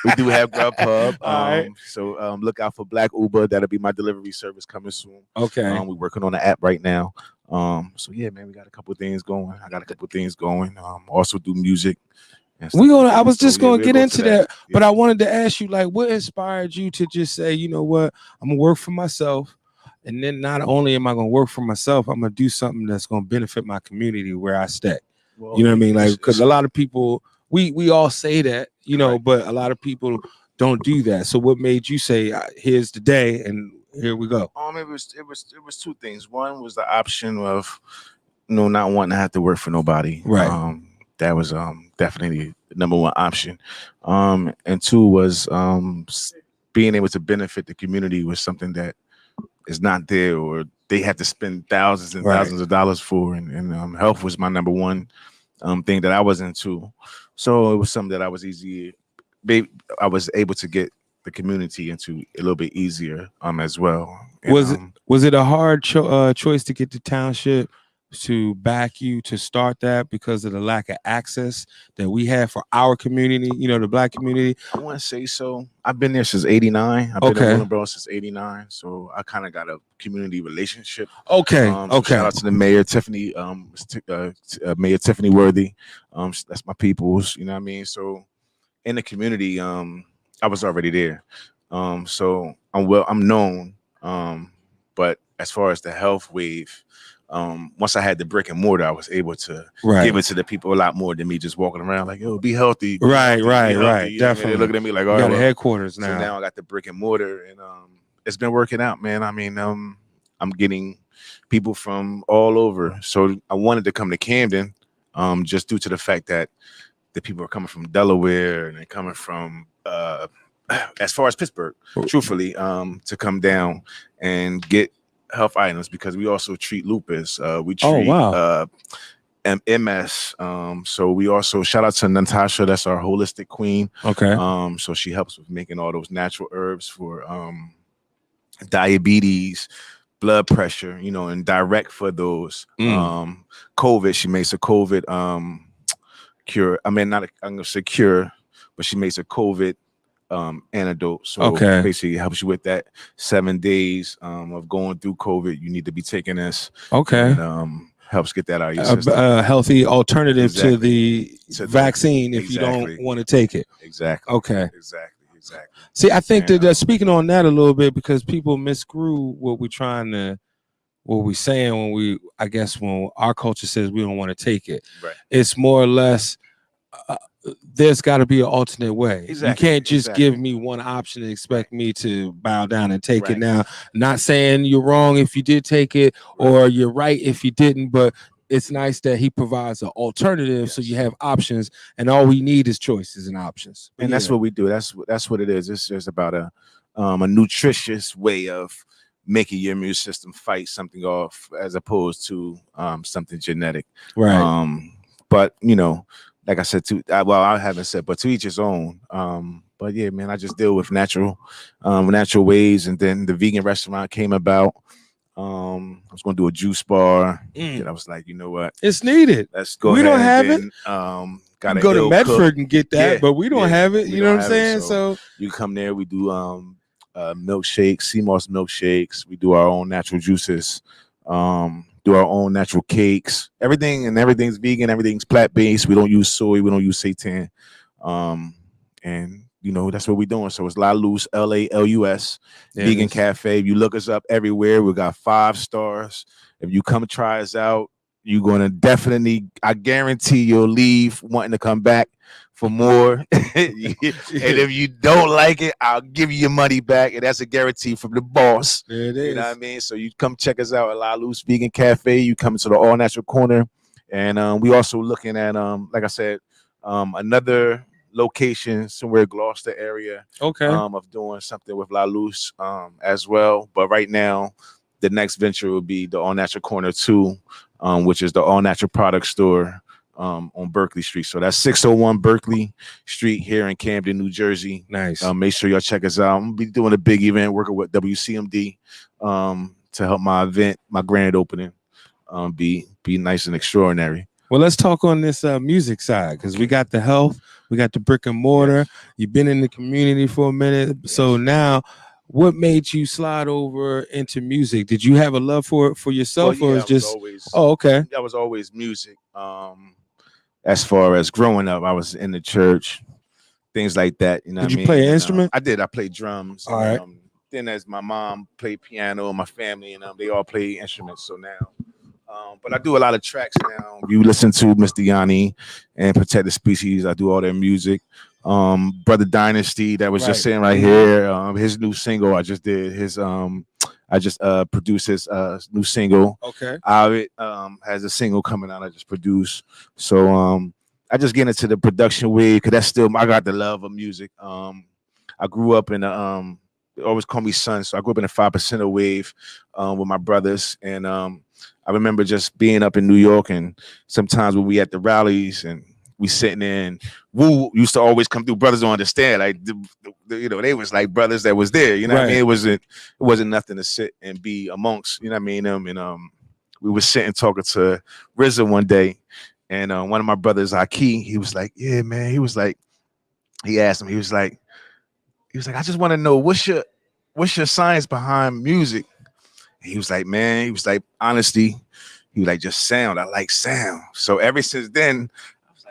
We do have Grubhub. All right. So look out for Black Uber. That'll be my delivery service coming soon. Okay. We're working on the app right now. So yeah, man, we got a couple of things going. I got a couple of things going. Also do music. I was just gonna get into that, but I wanted to ask you, like, what inspired you to just say, you know what, I'm gonna work for myself, and then not only am I gonna work for myself, I'm gonna do something that's gonna benefit my community where I stay. Well, you know what I mean? Like, because a lot of people, we all say that, you know, but a lot of people don't do that. So, what made you say, here's the day, and here we go? It was two things. One was the option of, not wanting to have to work for nobody. Right. That was definitely the number one option. And two was being able to benefit the community with something that is not there, or they have to spend thousands and thousands of dollars for. And health was my number one thing that I was into. So it was something that I was able to get the community into a little bit easier as well. And, was it a hard choice to get the township to back you to start that because of the lack of access that we have for our community, the Black community? I want to say so. I've been there since '89. I've been in Willingboro since '89, so I kind of got a community relationship. Okay. So shout out to the mayor, Tiffany, Mayor Tiffany Worthy. That's my peoples. You know what I mean? So in the community, I was already there. So I'm known. But as far as the health wave, once I had the brick and mortar, I was able to give it to the people a lot more than me just walking around like, yo, be healthy. Right. Definitely. They're looking at me like, all right, right, got a headquarters now. So now I got the brick and mortar, and it's been working out, man. I mean, I'm getting people from all over. So I wanted to come to Camden, just due to the fact that the people are coming from Delaware and they're coming from as far as Pittsburgh, truthfully, to come down and get health items, because we also treat lupus. We treat MS. So we also shout out to Natasha, that's our holistic queen. Okay. So she helps with making all those natural herbs for diabetes, blood pressure, and direct for those. COVID, she makes a COVID cure. I mean, I'm gonna say cure, but she makes a COVID antidote. So basically it helps you with that 7 days of going through COVID. You need to be taking this. And, helps get that out of your system. A healthy alternative to the vaccine if you don't want to take it. Exactly. Okay. Exactly. See, I think that speaking on that a little bit, because people miscrew what we're saying when when our culture says we don't want to take it. Right. It's more or less there's got to be an alternate way. Exactly. You can't just give me one option and expect me to bow down and take it. Now, not saying you're wrong if you did take it or you're right if you didn't, but it's nice that he provides an alternative so you have options, and all we need is choices and options. And that's what we do. That's what it is. It's just about a nutritious way of making your immune system fight something off, as opposed to something genetic. Right. But like I said, I haven't said, but to each his own. But yeah, man, I just deal with natural ways. And then the vegan restaurant came about. I was going to do a juice bar. And I was like, you know what? It's needed. Let's go. We ahead don't have and it. Gotta go to Medford and get that, but we don't have it. We you know don't what I'm saying? So you come there. We do milkshakes, sea moss milkshakes. We do our own natural juices. Do our own natural cakes. Everything's vegan. Everything's plant-based. We don't use soy. We don't use seitan. And that's what we're doing. So it's La Luz, LALUS, Vegan Cafe. If you look us up everywhere, we got 5 stars. If you come try us out, You're gonna definitely, I guarantee you'll leave wanting to come back for more. And if you don't like it, I'll give you your money back, and that's a guarantee from the boss. There it is. You know what I mean? So you come check us out at Luz Vegan Cafe. You come to the All Natural Corner, and we also looking at like I said, another location somewhere Gloucester area. Okay. Of doing something with La Luz as well. But right now, the next venture will be the All Natural Corner 2, which is the All Natural Product Store on Berkeley Street. So that's 601 Berkeley Street here in Camden, New Jersey. Nice. Make sure y'all check us out. I'm gonna be doing a big event, working with WCMD to help my event, my grand opening, be nice and extraordinary. Well, let's talk on this music side, because we got the health, we got the brick and mortar. Yes. You've been in the community for a minute. Yes. So now, what made you slide over into music? Did you have a love for it for yourself, or was just always, okay? That was always music. As far as growing up, I was in the church, things like that. You know, did you play an instrument? I did. I played drums. All right. Then, as my mom played piano, my family and they all play instruments. So now, but I do a lot of tracks now. You listen to Mr. Yanni and Protect the Species. I do all their music. Brother Dynasty, that was just sitting right here. His new single, I just did his. I just produced his new single. Okay. It has a single coming out I just produced. So I just get into the production wave because that's still I got the love of music. I grew up in the they always call me son, so I grew up in the 5% wave with my brothers, and I remember just being up in New York, and sometimes when we at the rallies and we sitting in, Woo used to always come through. Brothers don't understand, like they was like brothers that was there. You know what I mean? It wasn't nothing to sit and be amongst. You know what I mean? And we were sitting talking to RZA one day, and one of my brothers, Aki, he was like, "Yeah, man." He was like, he asked him, he was like, "I just want to know what's your science behind music?" And he was like, "Man," he was like, "Honesty." He was like, "Just sound. I like sound." So ever since then,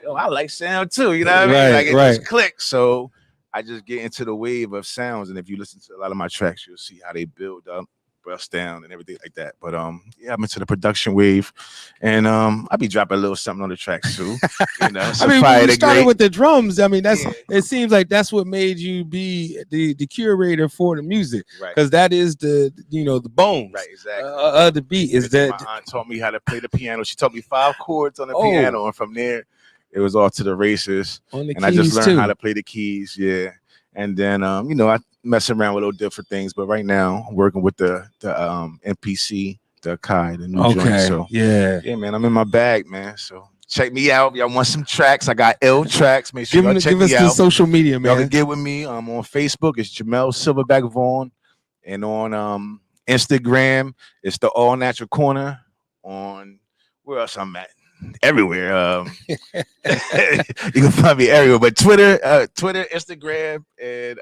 oh, I like sound too, you know what I mean? Like it just clicks. So I just get into the wave of sounds, and if you listen to a lot of my tracks, you'll see how they build up, bust down, and everything like that. But yeah, I'm into the production wave, and I'll be dropping a little something on the tracks too. You know, I mean, when you started with the drums, I mean, that's it seems like that's what made you be the curator for the music, because that is the the bones, right? Exactly. Of the beat is that. My aunt taught me how to play the piano. She taught me 5 chords on the piano, and from there, it was all to the races, and I just learned how to play the keys, and then I mess around with little different things, but right now I'm working with the MPC, the Kai, the new joint. So yeah, man, I'm in my bag, man. So check me out. Y'all want some tracks? I got L tracks. Make sure y'all check me out. Give us the social media, man. Y'all can get with me. I'm on Facebook. It's Jamel Silverback Vaughn, and on Instagram, it's the All Natural Corner. On where else I'm at? Everywhere. You can find me everywhere, but Twitter, Instagram, and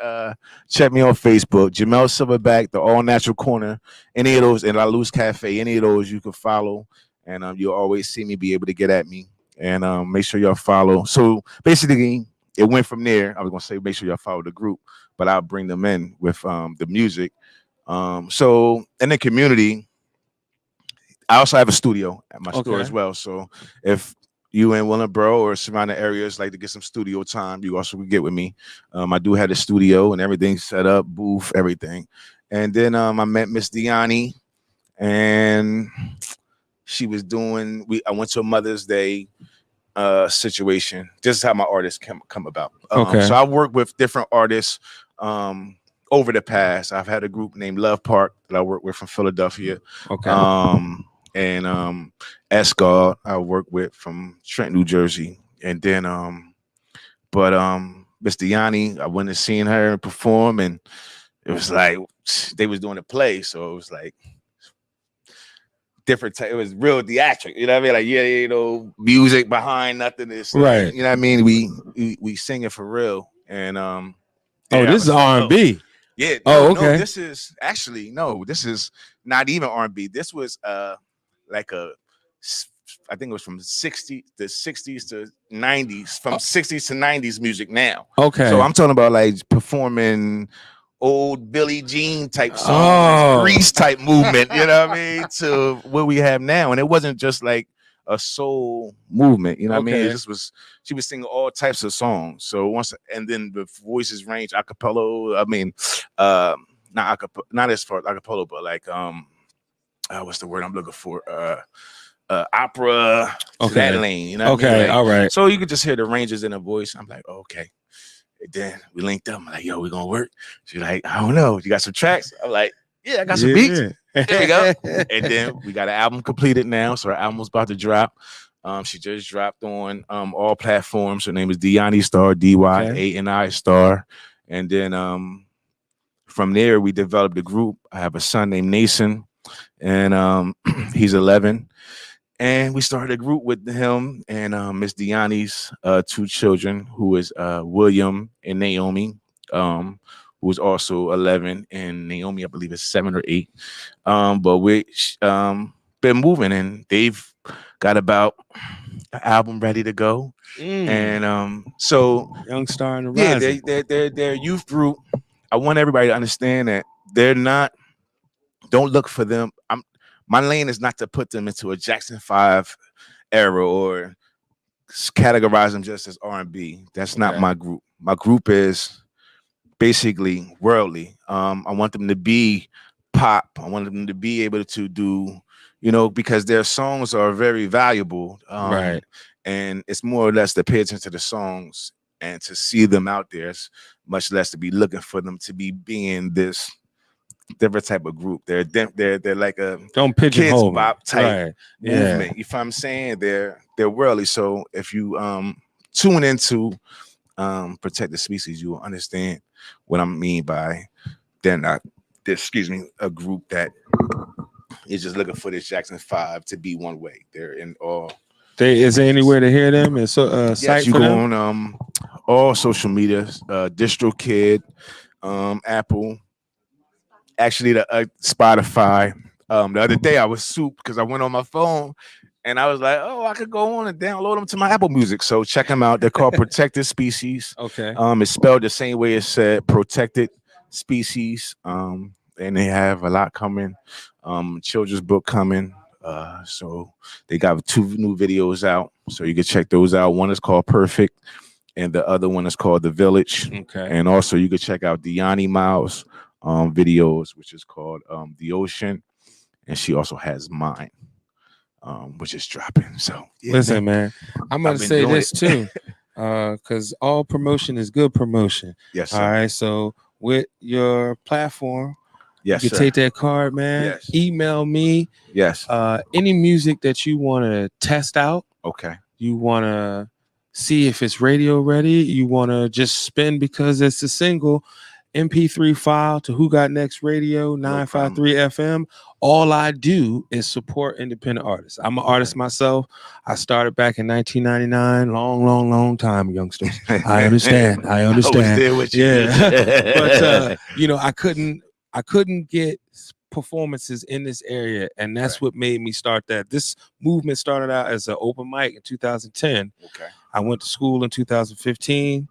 check me on Facebook. Jamel Silverback, the All Natural Corner. Any of those, and La Luz Cafe. Any of those you can follow, and you'll always see me, be able to get at me. And make sure y'all follow. So basically, it went from there. I was gonna say make sure y'all follow the group, but I'll bring them in with the music. So in the community, I also have a studio at my store as well. So if you in Willingboro or surrounding areas like to get some studio time, you also can get with me. I do have a studio and everything set up, booth, everything. And then I met Miss Diani, and she was doing. I went to a Mother's Day situation. This is how my artists come about. So I work with different artists. Over the past, I've had a group named Love Park that I work with from Philadelphia. And Escard I work with from Trenton, New Jersey. And then Miss Diani, I went and seen her perform, and it was like they was doing a play, so it was like different type. It was real theatric, you know what I mean? Like music behind nothing is right. You know what I mean? We sing it for real. And this is R&B. Yeah. No, this is not even R&B. This was like I think it was from the 60s to 90s, from 60s to 90s music now. So I'm talking about like performing old Billie Jean type songs, Grease type movement, you know what I mean, to what we have now. And it wasn't just like a soul movement. You know what I mean? Okay. It just was. She was singing all types of songs. So once, and then the voices range acapella. I mean, not acapella, not as far as acapella, but like what's the word I'm looking for? Opera to that lane. You know what I mean? Okay. Like, All right. so you could just hear the ranges in her voice. I'm like, oh, okay. And then we linked up. I'm like, yo, we gonna work. She's like, I don't know. You got some tracks? I'm like, yeah, I got some beats. There we go. And then we got an album completed now. So our album's about to drop. She just dropped on all platforms. Her name is Diani Star, DYANI Star. And then from there, we developed a group. I have a son named Nason, and he's 11. And we started a group with him and Miss Diani's 2 children, who is William and Naomi, who is also 11, and Naomi, I believe, is 7 or 8. But we been moving, and they've got about an album ready to go. And so Young Star in the Rising. they're a youth group. I want everybody to understand that they're not. Don't look for them. My lane is not to put them into a Jackson 5 era or categorize them just as R&B. That's not my group. My group is basically worldly. I want them to be pop. I want them to be able to do, because their songs are very valuable. Right. And it's more or less to pay attention to the songs and to see them out there, much less to be looking for them to be being this different type of group. They're like a don't pigeonhole kids bop type movement. Yeah. You know what I'm saying? They're worldly. So if you tune into Protect the Species, you will understand what I mean by they're not. A group that is just looking for this Jackson 5 to be one way. They're in all. Is there anywhere to hear them? And so Yes, site you for go them? on all social media, DistroKid, Apple. Actually, the Spotify. The other day I was soup because I went on my phone and I was like, oh, I could go on and download them to my Apple Music. So check them out. They're called Protected Species. Okay. It's spelled the same way it's said, Protected Species. And they have a lot coming. Children's book coming. So they got 2 new videos out. So you can check those out. One is called Perfect, and the other one is called The Village. Okay. And also you can check out Diani Miles videos, which is called The Ocean, and she also has mine, which is dropping. So listen, man, I'm gonna say this too, because all promotion is good promotion. Yes, sir. All right, so with your platform, yes, you can sir. take that card, man. Yes. Email me. Yes. Any music that you want to test out. Okay. You want to see if it's radio ready. You want to just spin because it's a single. MP3 file to Who Got Next Radio 953 FM. All I do is support independent artists. I'm an artist myself. I started back in 1999, long time, youngsters. I understand. I was there with you. Yeah. But I couldn't get performances in this area, and that's what made me start that. This movement started out as an open mic in 2010. Okay. I went to school in 2015.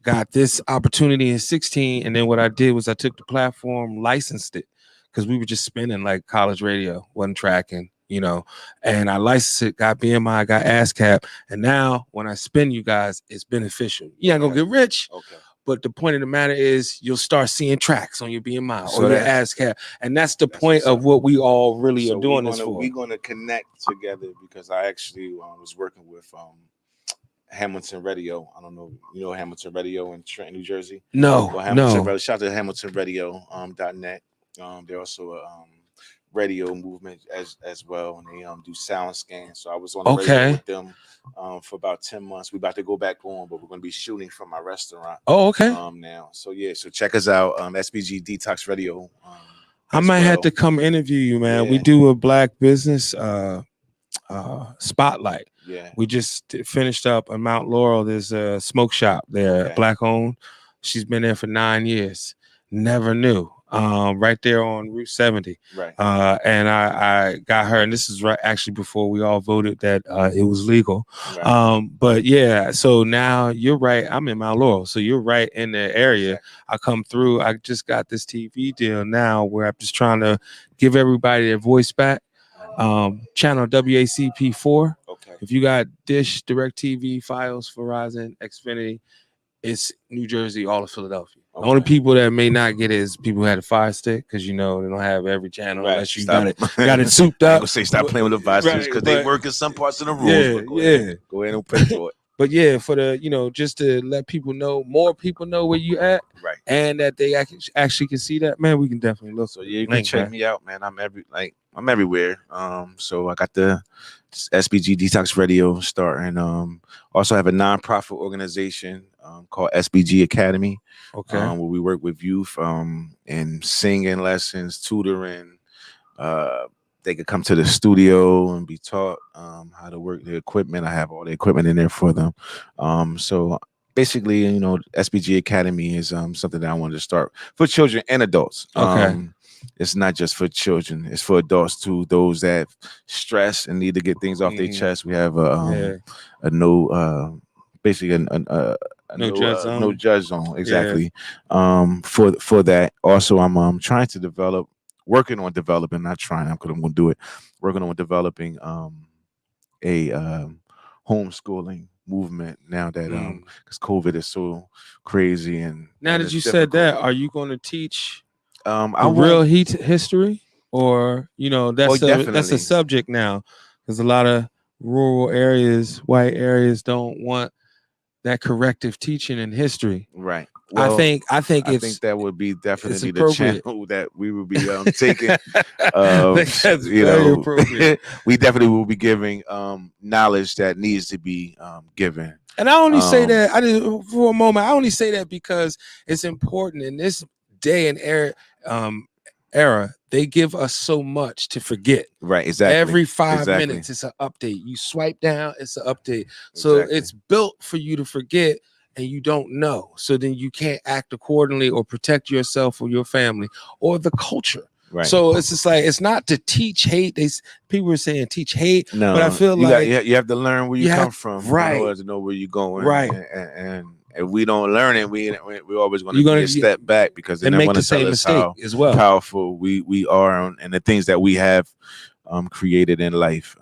Got this opportunity in 16, and then what I did was I took the platform, licensed it, because we were just spinning like college radio, wasn't tracking, and I licensed it, got BMI, got ASCAP, and now when I spin you guys, it's beneficial. You ain't gonna get rich, but the point of the matter is you'll start seeing tracks on your BMI or your ASCAP, and that's the point of what we all really are doing this for. We're gonna connect together because I actually was working with Hamilton Radio. I don't know, Hamilton Radio in Trenton, New Jersey. No. Shout out to Hamilton Radio .net. They're also a radio movement as well, and they do sound scans. So I was on the radio with them for about 10 months. We're about to go back on, but we're going to be shooting from my restaurant. Oh, okay. Now, so check us out. SBG Detox Radio. I might have to come interview you, man. Yeah. We do a Black business spotlight. Yeah, we just finished up in Mount Laurel. There's a smoke shop there, Black owned. She's been there for 9 years. Never knew. Right there on Route 70. Right. And I got her, and this is right actually before we all voted that it was legal. Right. But yeah, so now you're right. I'm in Mount Laurel, so you're right in the area. Exactly. I come through. I just got this TV deal now where I'm just trying to give everybody their voice back. Channel WACP 4. If you got Dish, DirecTV, Fios, Verizon, Xfinity, it's New Jersey, all of Philadelphia. The only people that may not get it is people who had a Fire Stick, because they don't have every channel unless you got it souped up. I ain't gonna say stop playing with the devices because they work in some parts of the rules. Go ahead and pay for it. But yeah, for the just to let people know, more people know where you at, right, and that they actually can see that, man. We can definitely look. So yeah, you can check me out, man. I'm everywhere. So I got the SBG Detox Radio starting. Also have a nonprofit organization called SBG Academy. Okay. Where we work with youth in singing lessons, tutoring. They could come to the studio and be taught how to work the equipment. I have all the equipment in there for them. So basically, SBG Academy is something that I wanted to start for children and adults. Okay. It's not just for children; it's for adults too. Those that stress and need to get things off their chest. We have a no, basically a no judge zone. Exactly. For that. Also, I'm trying to working on developing. Not trying. I'm going to do it. Working on developing a homeschooling movement now that because COVID is so crazy. And now that you said that, are you going to teach a real history, or that's a subject now, because a lot of rural areas, white areas, don't want that corrective teaching in history. Right. Well, I think that would be definitely the channel that we would be taking. That's very appropriate. We definitely will be giving knowledge that needs to be given. And I only say that for a moment. I only say that because it's important in this day and era. They give us so much to forget. Right, exactly. Every 5 minutes, it's an update. You swipe down, it's an update. So it's built for you to forget, and you don't know. So then you can't act accordingly or protect yourself or your family or the culture. Right. So it's just like, it's not to teach hate. People are saying teach hate, no, but I feel you have to learn where you come from, right, in order to know where you're going, right. And if we don't learn it, we're always going to step back, because they make want the to tell same us mistake how as well. Powerful we are, and the things that we have created in life.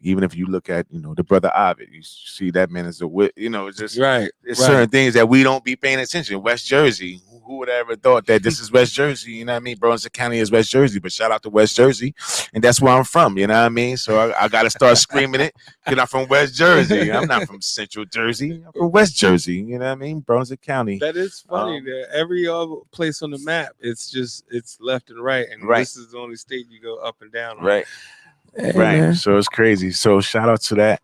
Even if you look at the brother Ovid, you see that man is it's just right. It's certain things that we don't be paying attention. West Jersey, who would have ever thought that this is West Jersey? You know what I mean? Burlington County is West Jersey, but shout out to West Jersey, and that's where I'm from. You know what I mean? So I got to start screaming it, because I'm from West Jersey. I'm not from Central Jersey. I'm from West Jersey. You know what I mean? Burlington County. That is funny. That every other place on the map, it's left and right, and this is the only state you go up and down on. Right. Hey, right. Man. So it's crazy. So shout out to that.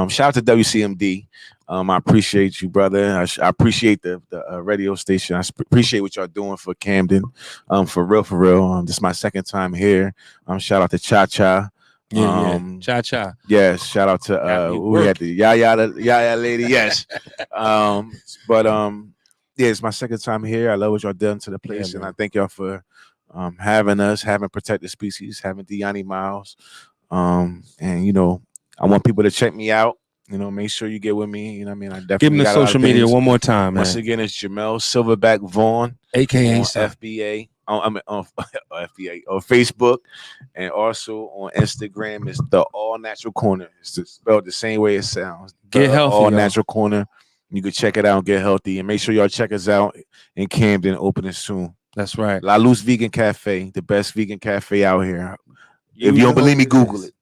Shout out to WCMD. I appreciate you, brother. I appreciate the radio station. I appreciate what y'all doing for Camden. For real. This is my second time here. Shout out to Cha Cha. Cha Cha. Yes. Shout out to we had the Yaya lady. Yes. It's my second time here. I love what y'all done to the place, and I thank y'all for having us, having Protect the Species, having Deani Miles. And I want people to check me out. Make sure you get with me. I definitely give them the social media one more time, man. Once again, it's Jamel Silverback Vaughn, aka on FBA. On FBA on Facebook, and also on Instagram. It's the All Natural Corner. It's spelled the same way it sounds. Get healthy, All Natural Corner. You can check it out and get healthy, and make sure y'all check us out in Camden, opening soon. That's right. Luz Vegan Cafe, the best vegan cafe out here. If you don't believe me, Google it.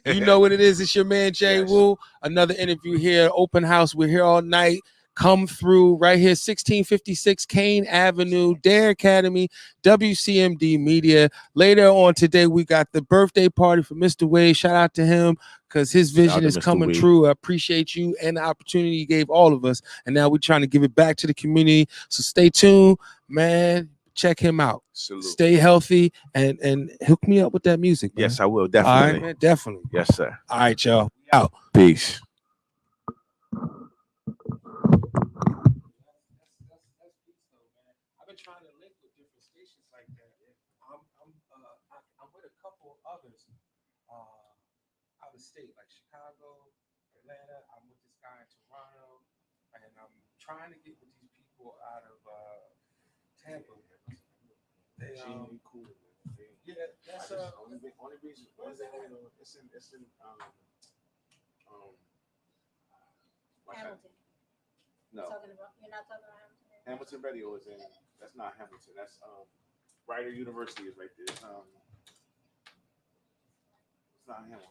You know what it is. It's your man Jay Woo. Another interview here, open house. We're here all night. Come through right here, 1656 Kane Avenue, Dare Academy, WCMD Media. Later on today, we got the birthday party for Mr. Wade. Shout out to him, because his vision is coming true. I appreciate you and the opportunity you gave all of us. And now we're trying to give it back to the community. So stay tuned, man. Check him out. Salute. Stay healthy, and hook me up with that music, man. Yes, I will. Definitely. All right, man. Definitely. Yes, sir. All right, y'all. Out. Peace. I've been trying to link with different stations like that. I'm with a couple others out of state, like Chicago, Atlanta. I'm with this guy in Toronto, and I'm trying to get with these people out of Tampa. They cool. Yeah, that's only reason. It's in No. You're not talking about Hamilton Radio is in. That's not Hamilton. That's Rider University is right there. It's not Hamilton.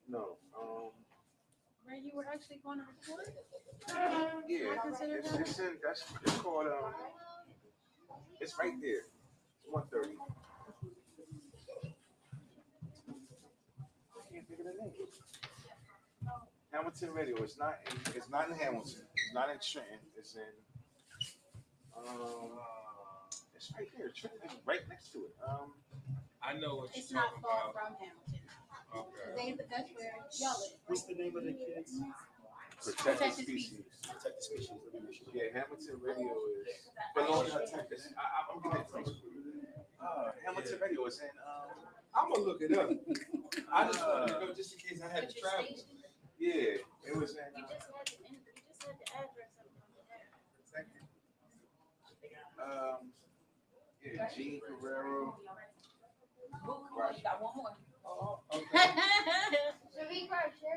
No. where you were actually going to record? Yeah. It's called. It's right there. It's 130. I can't think of the name. Hamilton Radio. It's not in Hamilton. It's not in Trenton. It's in. It's right there. Trenton is right next to it. I know what It's you're not talking far about. from Hamilton. Okay. That's where y'all live. What's the name of the kids? Protected species. Protect the species. Let me make sure. Yeah, Hamilton Radio is. But no, I'm getting it close. Hamilton Radio is in. I'm gonna look it up. I just wanted to know just in case I had to travel. Yeah, it was in. You just had the address of Yeah, Gene Guerrero. You got one more. Oh, okay.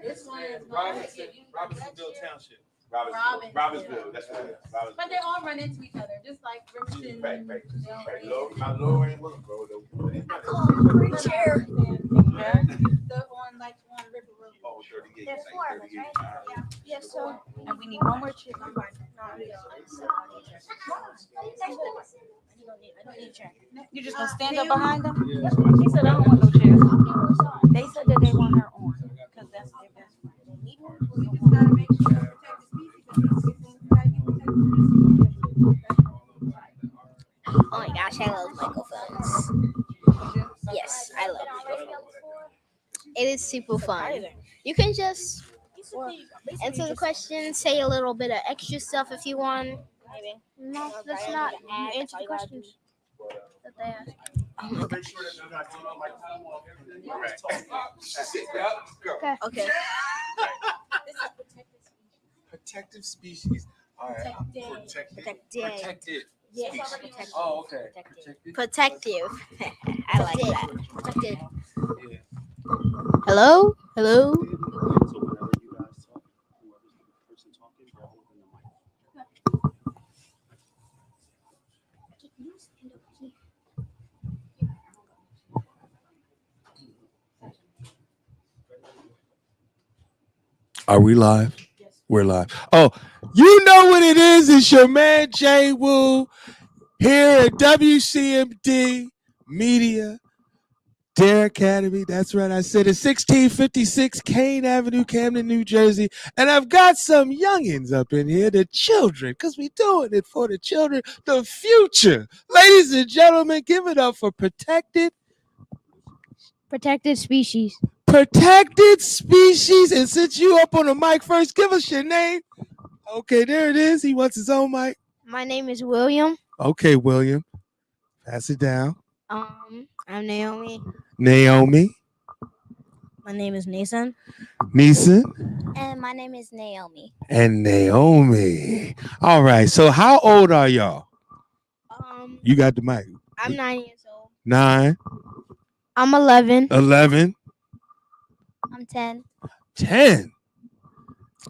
This one is Robinsonville Township. Robbinsville. That's what it is. But they all run into each other, just like Riverton. Right. Delaware. Lower and Willingboro. Chair. The on like on River Road. Oh, 38. There's four of us, right? Yeah. Yes, so And we need one more chair. I don't need a chair. You just gonna stand up behind them? Yeah. He said I don't want no chairs. They said that they want her on because that's their best friend. They need one. We just gotta make sure to protect the Oh my gosh, I love microphones. Yes, I love microphones. It is super fun. You can just answer the questions, say a little bit of extra stuff if you want. Maybe. No, that's not. You answer the questions that they ask. Oh my gosh. Okay. This is Protective species. All right. protected. Yes. Protected. Oh, okay. Protective. I like that. Protected. Yeah. Hello? Hello? So whenever you guys talk, whoever's the person talking, they're holding the mic. Are we live? We're live. Oh, you know what it is. It's your man Jay Wu here at WCMD Media Dare Academy. That's right. I said it's 1656 Kane Avenue, Camden, New Jersey. And I've got some youngins up in here, the children, because we're doing it for the children, the future. Ladies and gentlemen, give it up for Protected Species. Protected Species. And since you up on the mic first, give us your name. Okay, there it is. He wants his own mic. My name is William. Okay, William. Pass it down. I'm Naomi. Naomi. My name is Nathan. Neeson. And my name is Naomi. And Naomi. All right. So how old are y'all? You got the mic. I'm 9 years old. 9. I'm 11. 11. I'm 10. 10.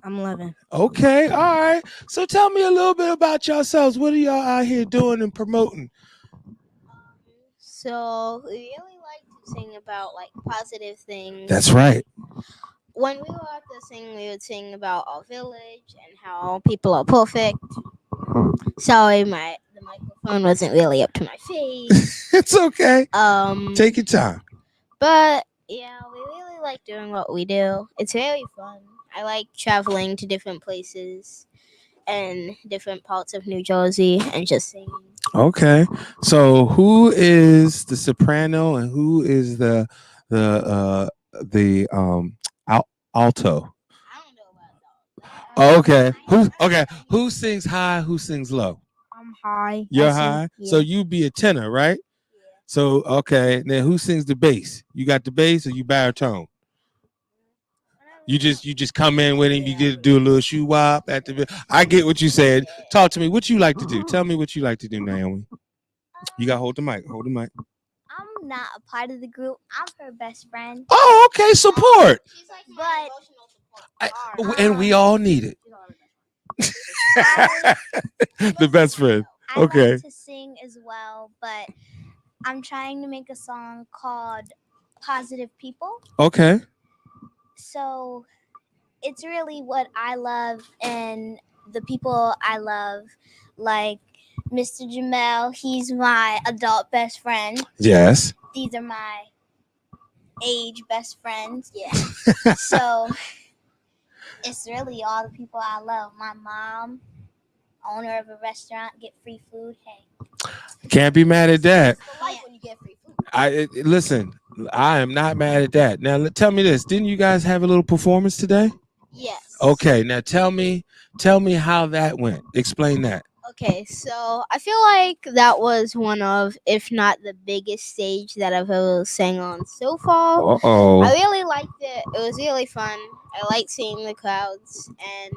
I'm 11. Okay. All right. So tell me a little bit about yourselves. What are y'all out here doing and promoting? So we really like to sing about like positive things. That's right. When we were out there singing, we would sing about our village and how people are perfect. Sorry, the microphone wasn't really up to my face. It's okay. Take your time. But yeah, we really like doing what we do. It's very fun. I like traveling to different places and different parts of New Jersey and just singing. Okay. So who is the soprano and who is the alto? I don't know about that. Who sings high, who sings low? I'm high. You're high. Yeah. So you be a tenor, right? Yeah. So okay, then who sings the bass? You got the bass or you baritone? You just come in with him, you get to do a little shoe wop at the. I get what you said. Talk to me. What you like to do? Tell me what you like to do, Naomi. You got to hold the mic. Hold the mic. I'm not a part of the group. I'm her best friend. Oh, okay. Support. She's like But- emotional support. And we all need it. The best friend. I Okay. like to sing as well, but I'm trying to make a song called Positive People. Okay. So it's really what I love and the people I love, like Mr. Jamel. He's my adult best friend. Yes. These are my age best friends. Yeah. So it's really all the people I love. My mom, owner of a restaurant, get free food. Hey. Can't be mad at that. It's the life when you get free food. Listen, I am not mad at that. Now tell me this. Didn't you guys have a little performance today? Yes. Okay, now tell me how that went. Explain that. Okay, so I feel like that was one of, if not the biggest stage that I've ever sang on so far. I Uh-oh. really liked it. It was really fun. I liked seeing the crowds, and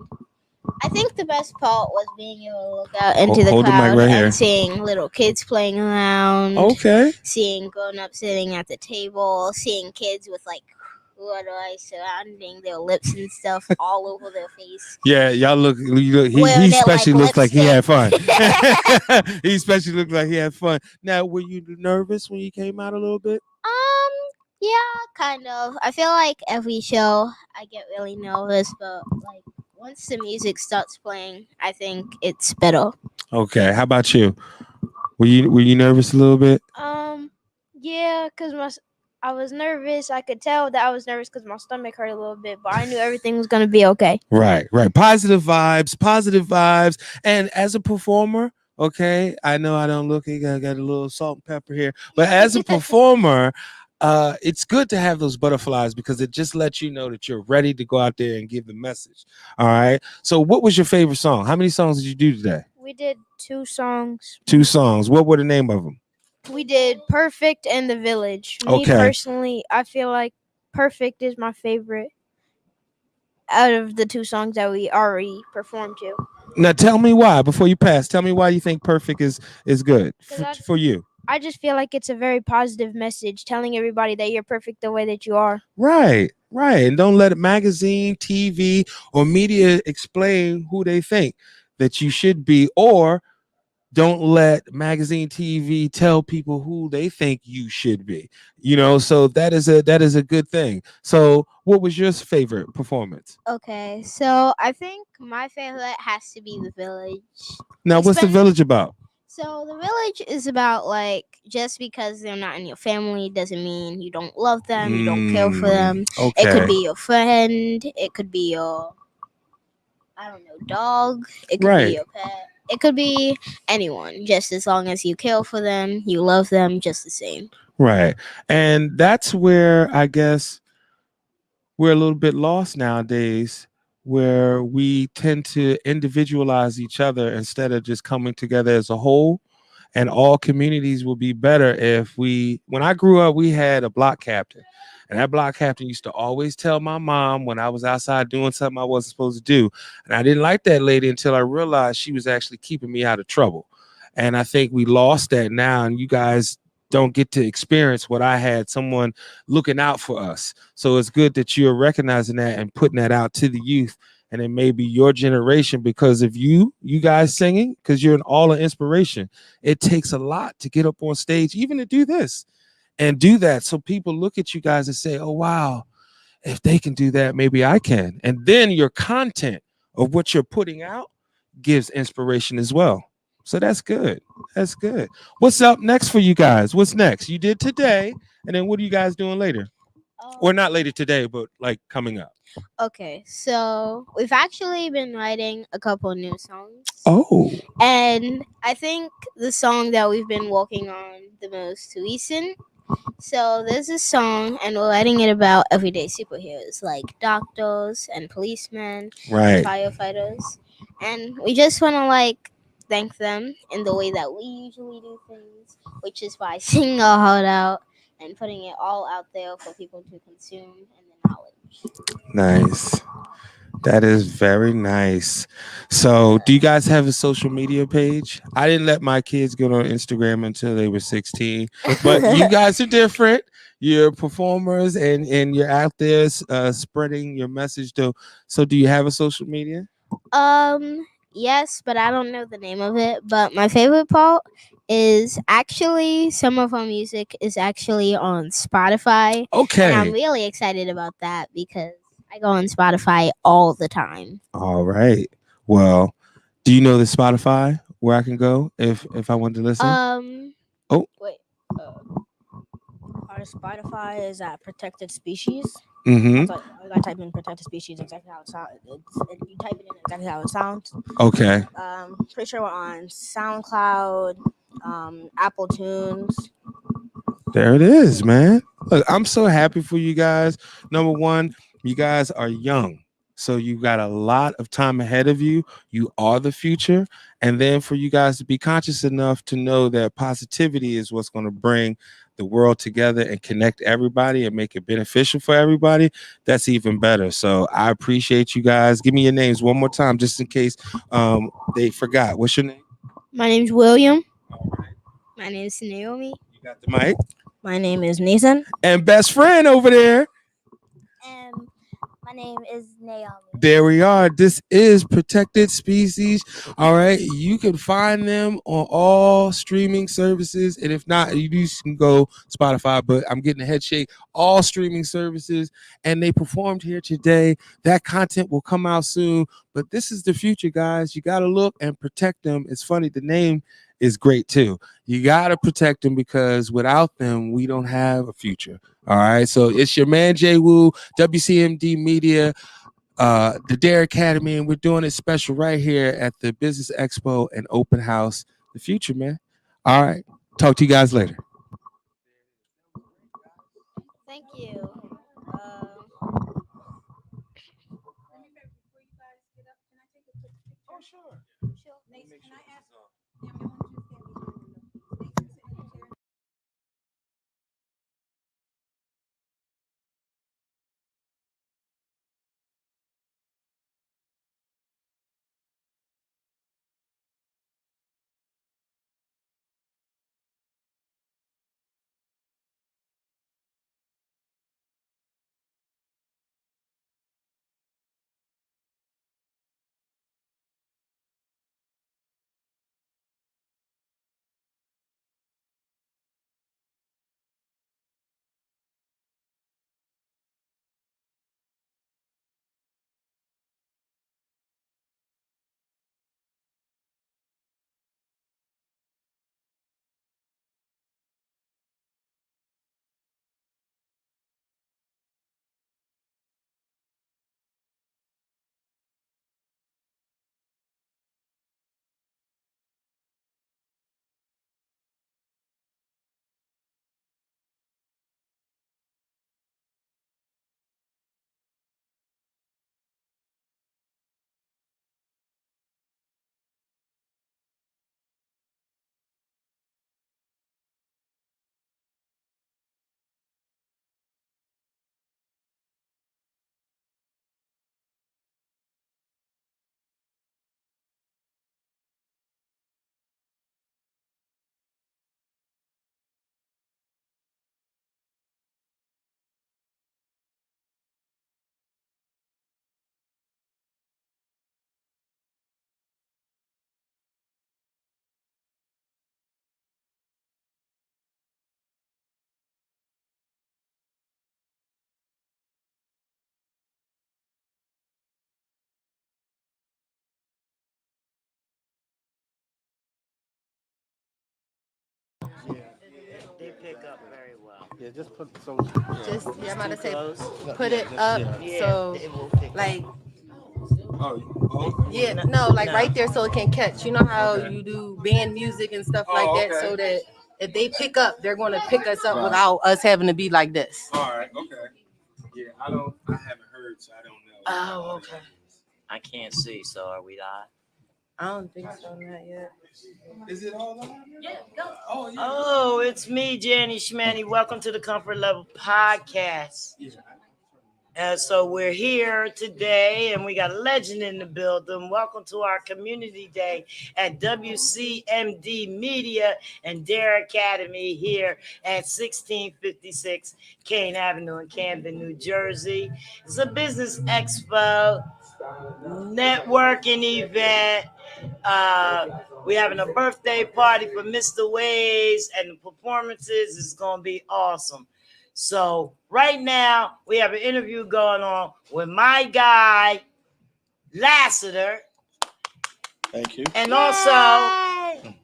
I think the best part was being able to look out into the Hold the mic crowd right and here. seeing little kids playing around. Okay. Seeing grown-ups sitting at the table, seeing kids with like water ice surrounding their lips and stuff all over their face. Yeah, y'all look. He Wearing their, especially like, looks like he had fun. lipstick. He especially looked like he had fun. Now, were you nervous when you came out a little bit? Yeah, kind of. I feel like every show I get really nervous, but like once the music starts playing, I think it's better. Okay. How about you? Were you nervous a little bit? Yeah, because I was nervous. I could tell that I was nervous because my stomach hurt a little bit, but I knew everything was going to be okay. Right. Positive vibes. And as a performer, okay, I know I don't look, I got a little salt and pepper here, but as a performer, it's good to have those butterflies because it just lets you know that you're ready to go out there and give the message. All right. So what was your favorite song? How many songs did you do today? We did 2 songs. 2 songs. What were the name of them? We did Perfect and The Village. Me Okay. personally, I feel like Perfect is my favorite out of the 2 songs that we already performed to. Now tell me why, before you pass, tell me why you think Perfect is good for you. I just feel like it's a very positive message telling everybody that you're perfect the way that you are. Right. And don't let magazine, TV, or media explain who they think that you should be, or don't let magazine, TV tell people who they think you should be. So that is a good thing. So what was your favorite performance? Okay, so I think my favorite has to be The Village. Now, what's The Village about? So The Village is about, like, just because they're not in your family doesn't mean you don't love them, you don't care for them. Okay. It could be your friend, it could be your, I don't know, dog, it could be your pet. It could be anyone, just as long as you care for them, you love them just the same. Right. And that's where I guess we're a little bit lost nowadays, where we tend to individualize each other instead of just coming together as a whole. And all communities will be better if when I grew up, we had a block captain. And that block captain used to always tell my mom when I was outside doing something I wasn't supposed to do. And I didn't like that lady until I realized she was actually keeping me out of trouble. And I think we lost that now. And you guys don't get to experience what I had, someone looking out for us. So it's good that you're recognizing that and putting that out to the youth. And it may be your generation because of you guys singing, because you're all an inspiration. It takes a lot to get up on stage, even to do this and do that. So people look at you guys and say, oh, wow, if they can do that, maybe I can. And then your content of what you're putting out gives inspiration as well. So that's good. That's good. What's up next for you guys? What's next? You did today. And then what are you guys doing later? Or not later today, but like coming up. Okay, so we've actually been writing a couple new songs. Oh. And I think the song that we've been working on the most recent. So there's a song, and we're writing it about everyday superheroes like doctors and policemen, and firefighters. And we just want to thank them in the way that we usually do things, which is by singing our heart out and putting it all out there for people to consume and the knowledge. Nice. That is very nice. So do you guys have a social media page? I didn't let my kids get on Instagram until they were 16, but you guys are different. You're performers and you're out there spreading your message though. So do you have a social media? Yes, but I don't know the name of it. But my favorite part is actually some of our music is actually on Spotify. And I'm Okay. really excited about that because I go on Spotify all the time. All right. Well, do you know the Spotify where I can go if I want to listen? Wait. Our Spotify is at protected species. Mm-hmm. I gotta type in protected species exactly how it sounds. You type it in exactly how it sounds. Okay. Pretty sure we're on SoundCloud, Apple Tunes. There it is, man. Look, I'm so happy for you guys. Number one, you guys are young. So you got a lot of time ahead of you. You are the future. And then for you guys to be conscious enough to know that positivity is what's going to bring the world together and connect everybody and make it beneficial for everybody, that's even better. So I appreciate you guys. Give me your names one more time, just in case they forgot. What's your name? My name's William. My name is Naomi. You got the mic. My name is Nathan. And best friend over there. And my name is Naomi. There we are. This is Protected Species. All right. You can find them on all streaming services. And if not, you can go Spotify, but I'm getting a head shake. All streaming services. And they performed here today. That content will come out soon. But this is the future, guys. You got to look and protect them. It's funny. The name is great too. You got to protect them because without them, we don't have a future. All right. So it's your man, Jay Woo, WCMD Media, the Dare Academy, and we're doing it special right here at the Business Expo and Open House. The future, man. All right. Talk to you guys later. Thank you. They pick up very well. Yeah, just put some. Just yeah, I'm about to say, Close. put it up Yeah, so it will pick like up. yeah, no, like No. right there so it can catch. You know how you do band music and stuff like that, so that if they pick up, they're going to pick us up without us having to be like this. All right. Okay. Yeah, I haven't heard, so I don't know. Oh, okay. I can't see, so are we live? I don't think so, not yet. Is it all on? Yeah, go. Oh, yeah. Oh, it's me, Janny Schmanny. Welcome to the Comfort Level Podcast. So we're here today, and we got a legend in the building. Welcome to our community day at WCMD Media and Dare Academy here at 1656 Kane Avenue in Camden, New Jersey. It's a business expo. networking event. We're having a birthday party for Mr. Ways, and the performances is going to be awesome. So right now, we have an interview going on with my guy, Lassiter. Thank you. And also,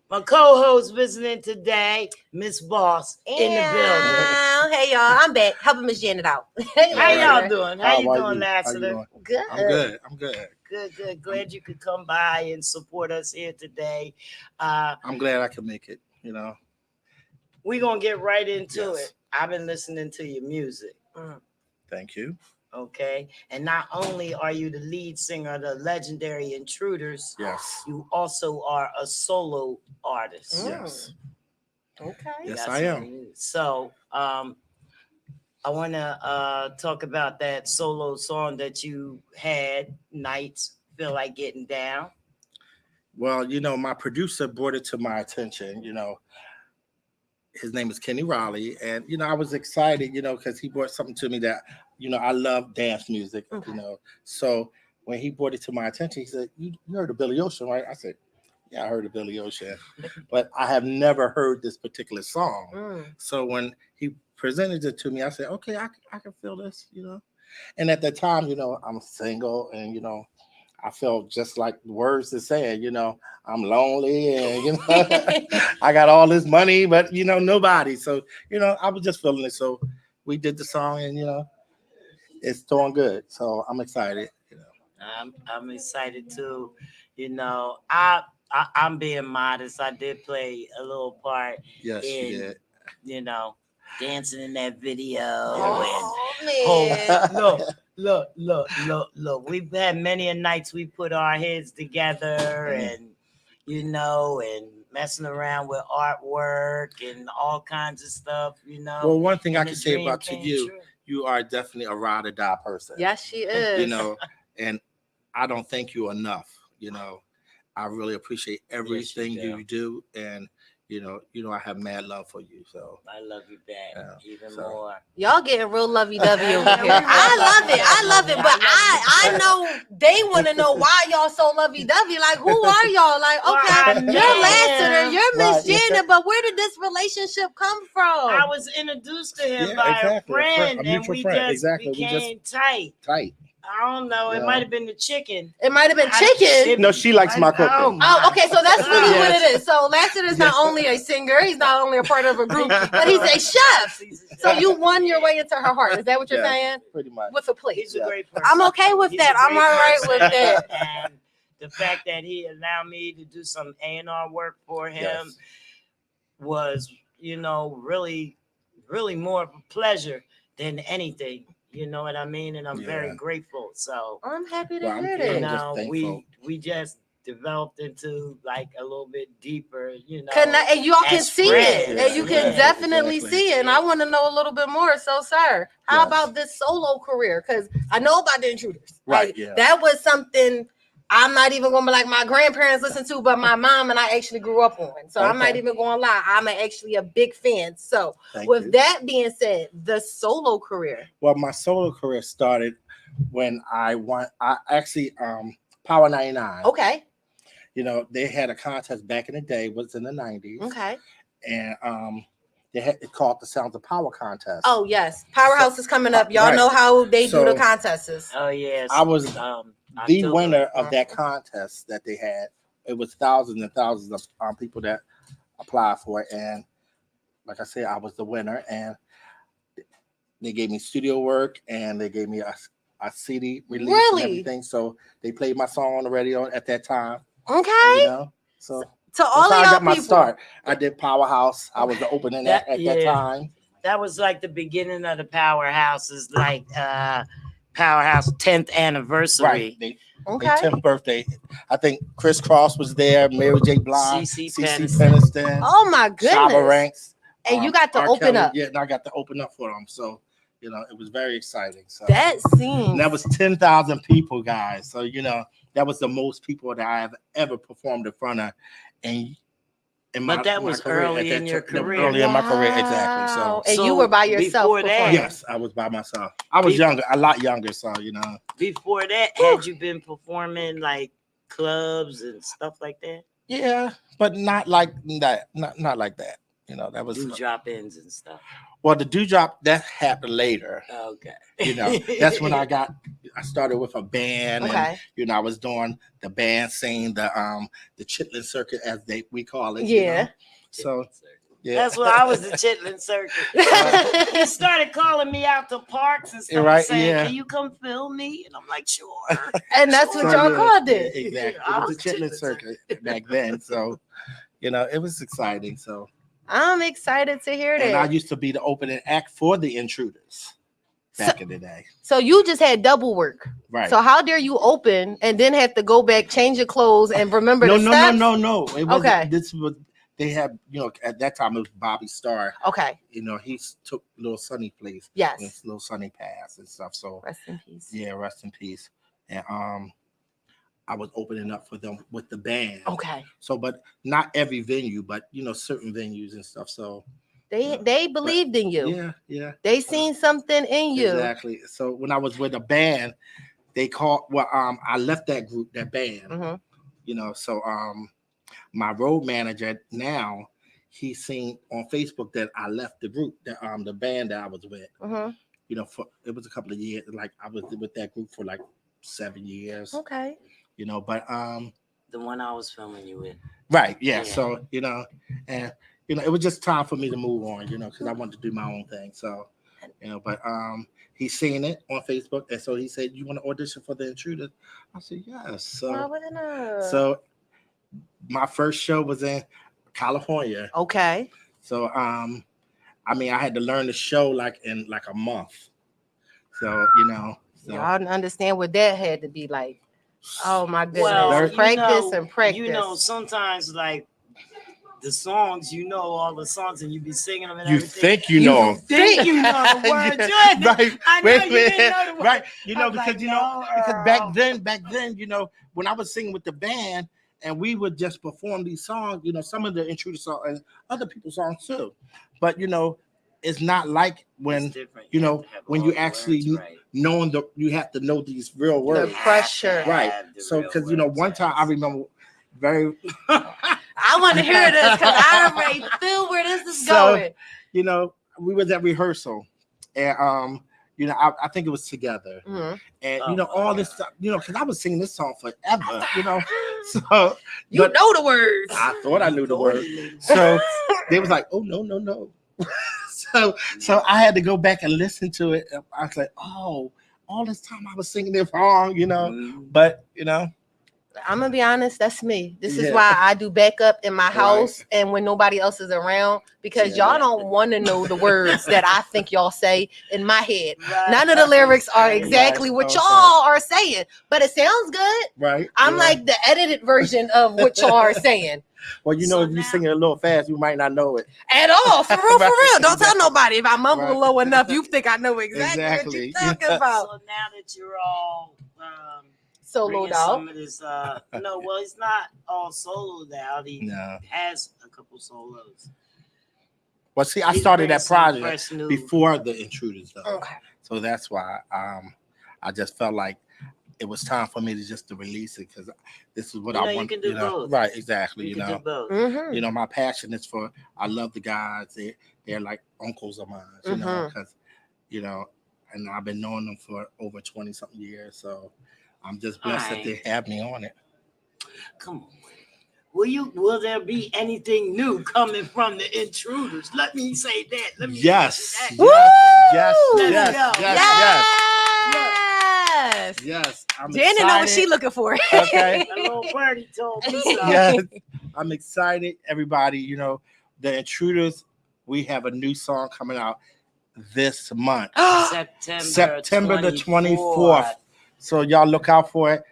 my co-host visiting today, Miss Boss, in the building. Hey, y'all. I'm back helping Miss Janet out. How y'all doing? How you doing, you? Lassiter? Good. I'm good. I'm good. Good. Glad you could come by and support us here today. I'm glad I could make it, We're going to get right into it. I've been listening to your music. Thank you. Okay. And not only are you the lead singer of the legendary Intruders, Yes. you also are a solo artist. Yes. Okay. Yes, I am. So, I want to talk about that solo song that you had, Nights Feel Like Getting Down. Well, my producer brought it to my attention, his name is Kenny Raleigh. And, I was excited, because he brought something to me that, I love dance music, So when he brought it to my attention, he said, you heard of Billy Ocean, right? I said, yeah, I heard of Billy Ocean, but I have never heard this particular song. So when he presented it to me, I said, okay, I can feel this, And at that time, I'm single and, I felt just like the words that said, I'm lonely and, I got all this money, but, nobody. So, I was just feeling it. So we did the song and, it's doing good. So I'm excited. I'm excited too. I'm being modest. I did play a little part. Yes, you did. Dancing in that video. Oh, man. Look. We've had many a nights we put our heads together and, and messing around with artwork and all kinds of stuff, Well, one thing I can say about you are definitely a ride or die person. Yes, she is. And I don't thank you enough. I really appreciate everything you do. And, I have mad love for you. So I love you back even more. Y'all getting real lovey-dovey over here. I love it. But I know they want to know why y'all so lovey-dovey. Like, who are y'all? Like, okay, you're Lassiter, you're Miss Janet, but where did this relationship come from? I was introduced to him by a friend, and we just became tight. I don't know. It might have been the chicken. It might have been chicken. No, she likes my cooking. Oh, okay. So that's really what it is. So Lassiter is not only a singer, he's not only a part of a group, but he's a chef. So you won your way into her heart. Is that what you're saying? Pretty much. With a plate. He's a great person. I'm okay with that. I'm all right with that. And the fact that he allowed me to do some A&R work for him was, really, really more of a pleasure than anything. You know what I mean? And I'm very grateful. So I'm happy to hear that. We just developed into like a little bit deeper, and you all can see it. And you can definitely see it. And I want to know a little bit more. So, sir, how about this solo career? Because I know about the Intruders. Right. Like, that was something I'm not even going to be like my grandparents listened to, but my mom and I actually grew up on. So I'm not even going to lie. I'm actually a big fan. So with that being said, the solo career. Well, my solo career started when I actually Power 99. Okay. They had a contest back in the day, was in the 90s. Okay. And they had it called the Sounds of Power contest. Oh, yes. Powerhouse is coming up. Y'all know how they do the contests. Oh, yes. I was the winner of that contest that they had. It was thousands and thousands of people that applied for it. And like I said, I was the winner. And they gave me studio work and they gave me a CD release and everything. So they played my song on the radio at that time. Okay. So to all of y'all I got my people. start. I did Powerhouse. I was the opening at that time. That was like the beginning of the Powerhouses, like Powerhouse 10th anniversary. Right. Their 10th birthday. I think Chris Cross was there, Mary J. Blige, CeCe Peniston. Oh my goodness. Shabba Ranks. And you got to open up. Yeah, and I got to open up for them. So, it was very exciting. So that seems. And that was 10,000 people, guys. So, that was the most people that I have ever performed in front of. And But that was early in your career. Early in my career, exactly. So, and you were by yourself before that? Yes, I was by myself. I was younger, a lot younger, so you know. Before that, had you been performing like clubs and stuff like that? Yeah, but not like that. Not like that. You know, that was Do drop-ins and stuff. Well, the drop that happened later. Okay. You know, that's when I started with a band, and you know, I was doing the band scene, the chitlin circuit as we call it. Yeah. You know? So yeah. That's when I was the chitlin circuit. He started calling me out to parks and stuff, Right, saying, yeah. "Can you come film me?" And I'm like, "Sure." And that's what y'all called it. Yeah, exactly. It was the chitlin circuit back then. So, you know, it was exciting. So I'm excited to hear that. And I used to be the opening act for the Intruders back in the day. So you just had double work. Right. So how dare you open and then have to go back, change your clothes, and remember the steps? No. It wasn't, okay. This was they had, you know, at that time it was Bobby Starr. Okay. You know, he took Little Sunny Place. Yes. Little Sunny Pass and stuff. So rest in peace. Yeah, rest in peace. And I was opening up for them with the band. Okay. So, but not every venue, but you know, certain venues and stuff. So they believed in you. Yeah. They seen something in you. Exactly. So when I was with a band, they called. Well, I left that group, that band. Mm-hmm. You know, so my road manager now, he seen on Facebook that I left the group, the band that I was with. Mm-hmm. You know, it was a couple of years. Like I was with that group for like 7 years. Okay. You know, but the one I was filming you with. Right. Yeah. So you know, and you know, it was just time for me to move on. You know, because I wanted to do my own thing. So you know, but he seen it on Facebook, and so he said, "You want to audition for the Intruders?" I said, "Yes." So my first show was in California. Okay. So I mean, I had to learn the show like in like a month. So you know, y'all understand what that had to be like. Oh my goodness! Well, practice and practice. You know, sometimes like the songs, you know all the songs, and you be singing them and you everything. Think you know them. Think you know the words. Right. I know you didn't know the words. Right. You know, I'm because like, you know, because back then, you know, when I was singing with the band and we would just perform these songs, you know, some of the Intruder songs and other people's songs too. But you know, it's not like when you know when you actually knowing you have to know these real words. The pressure. Right. So because you know, one time I remember very I want to hear this because I already feel where this is going. You know, we was at rehearsal, and you know, I think it was Together, and you know, all this stuff, you know, because I was singing this song forever, you know, so you know the words. I thought I knew the words, so they was like, "Oh no." So I had to go back and listen to it. I was like, "Oh, all this time I was singing it wrong," you know, but you know. I'm gonna be honest, that's me. This is why I do backup in my house and when nobody else is around, because y'all don't want to know the words that I think y'all say in my head. None of the lyrics are exactly what y'all are saying, but it sounds good. Right. I'm like the edited version of what y'all are saying. Well, you know, if you sing it a little fast, you might not know it at all. For real, for real. Don't tell nobody. If I mumble low enough, you think I know exactly what you're talking about. So now that you're all soloed out. Some of this, no, well, he's not all soloed out. He has a couple solos. Well, see, I started that project before the Intruders, though. Okay. So that's why I just felt like it was time for me to release it because this is what I want. You can do both. Right, exactly. You know, you know, my passion is for. I love the guys. They're like uncles of mine. You know, because you know, and I've been knowing them for over 20-something years. So. I'm just blessed that they have me on it. Come on. Will there be anything new coming from the Intruders? Let me say that. Let me yes. Yes. Janet know what she's looking for. Okay. A little birdie told me so. Yes. I'm excited. Everybody, you know, the Intruders, we have a new song coming out this month. September the 24th. So y'all look out for it.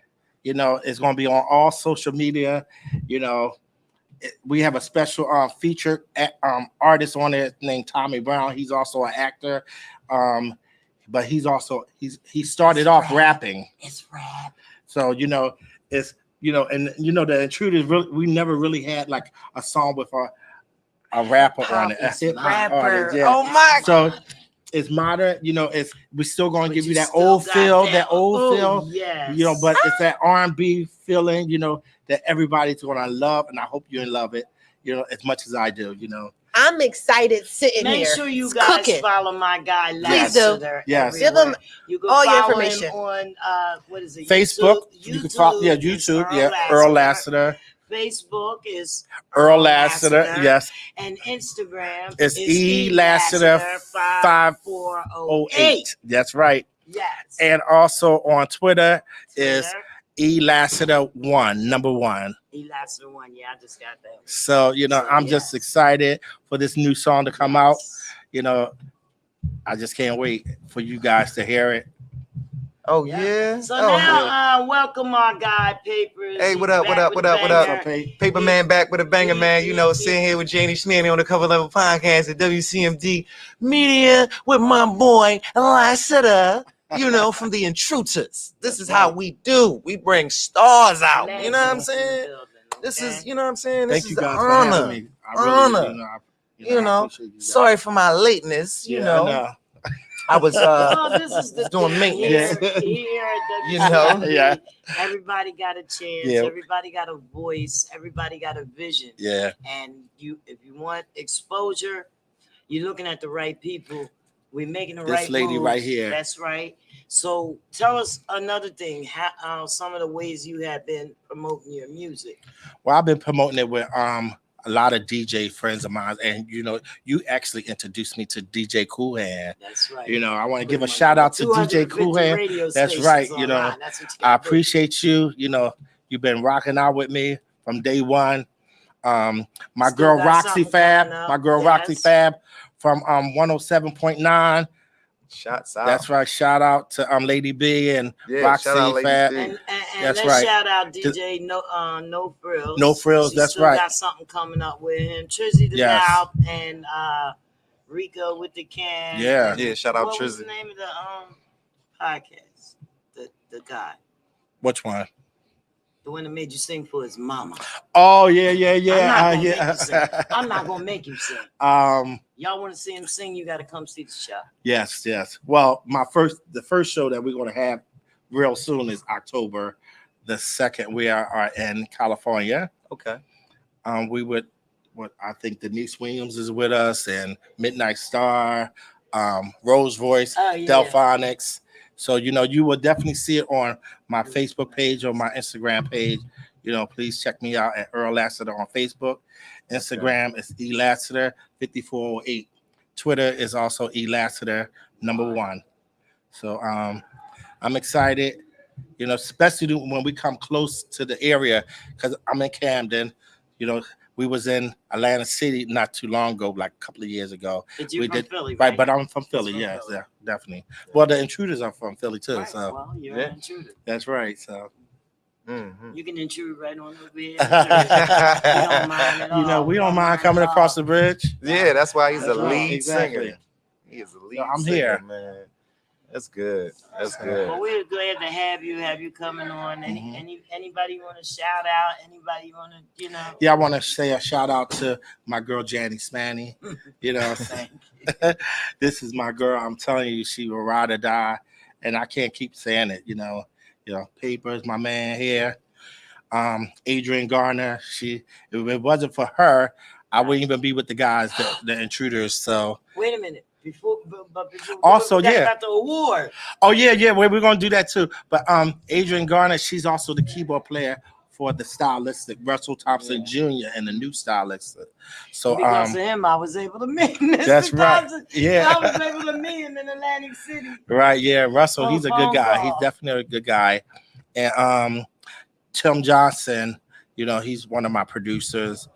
You know, it's going to be on all social media. You know, we have a special featured artist on it named Tommy Brown. He's also an actor. But he started off rapping. It's rap. So, you know, you know, and you know the Intruders really, we never really had like a song with a rapper on it, a hip hop artist. Yeah. Oh my! So it's modern, you know. It's we still gonna But give you you that still old got feel, that- that old oh, feel. yes. You know, but it's that R&B feeling, you know, that everybody's gonna love, and I hope you love it, you know, as much as I do, you know. I'm excited sitting Make here. sure you It's guys cooking. follow my guy Please do. Lassiter. Yes. Give them You can all your follow information. him on what is it? Facebook, you can follow, yeah, is YouTube, yeah, Earl Lassiter. Facebook is Earl Lassiter, yes. And Instagram It's is E Lassiter 5408. That's right. Yes. And also on Twitter is E Lassiter 1, number 1. E Lassiter 1, yeah, I just got that. So, you know, I'm just excited for this new song to come out. You know, I just can't wait for you guys to hear it. Oh yeah. So now, welcome our guy Papers. Hey, what up? What up? What up? What up? Paper Man back with a banger, man. You know, sitting here with Janie Schmanny on the Cover Level Podcast at WCMD Media with my boy Lassiter. You know, from the Intruders. This is how we do. We bring stars out. You know what I'm saying? This is, you know what I'm saying? This Thank is you an guys for having honor. me. I really, You know, sorry for my lateness. You know. I was this is the doing maintenance. Here at You know? WCMD, everybody got a chance. Yeah. Everybody got a voice. Everybody got a vision. Yeah. And if you want exposure, you're looking at the right people. We're making the right This lady moves. right here. That's right. So tell us another thing. How some of the ways you have been promoting your music. Well, I've been promoting it with a lot of DJ friends of mine, and you know, you actually introduced me to DJ Cool Hand. That's right. You know, I want to give a shout out to DJ Cool Hand. That's right. You know, I appreciate you. You know, you've been rocking out with me from day one. My Still girl got Roxy something Fab, coming up. my girl Roxy Yes. Fab from 107.9. Shots out. That's right. Shout out to Lady B and Roxy shout out Lady Fab. B. And That's let's right. shout out DJ No Frills. No Frills, She that's still right. got something coming up with him. Trizzy the Yes. Mouth and Rico with the Can. Yeah. And Yeah, shout out what was the Trizzy. name of the podcast? The guy. Which one? The one that made you sing for his mama. Oh yeah. I'm not gonna make you sing. Um. Y'all want to see him sing? You got to come see the show. Yes. Well, the first show that we're gonna have real soon is October the 2nd. We are in California. Okay. We would. What I think Denise Williams is with us, and Midnight Star, Rose Voice, Oh, yeah. Delphonics. So you know, you will definitely see it on my Facebook page or my Instagram page. You know, please check me out at Earl Lassiter on Facebook. Instagram is E Lassiter 5408. Twitter is also E Lassiter number 1. So I'm excited, you know, especially when we come close to the area, because I'm in Camden. You know, we was in Atlantic City not too long ago, like a couple of years ago. But you're we from did Philly, right? right? But I'm from Philly, From yes, Philly. yeah, definitely. Well, the Intruders are from Philly too, Right, so well, you're yeah. an intruder. That's right. So You can intrude right on over here. You don't mind at all. you know, we don't mind coming across the bridge. Yeah, that's why he's That's a right, lead exactly. singer. He is a lead So I'm singer, here. man. That's good. That's good. Well, we're glad to have you coming on. Anybody you want to shout out? Anybody you want to, you know? Yeah, I want to say a shout out to my girl Janie Schmanny. You know, this is my girl. I'm telling you, she will ride or die, and I can't keep saying it. You know, Papers, my man here. Adrian Garner. If it wasn't for her, I wouldn't even be with the guys, the Intruders. So Wait a minute. Before also, we forgot yeah. about the award. Oh yeah, we're gonna do that too. But Adrian Garner, she's also the keyboard player for the Stylistic, Russell Thompson Jr. and the new Stylistic. So Because of him, I was able to meet Mr. That's right. Thompson. Yeah. I was able to meet him in Atlantic City. right, yeah, Russell, he's a good phone guy. call. He's definitely a good guy. And Tim Johnson, you know, he's one of my producers.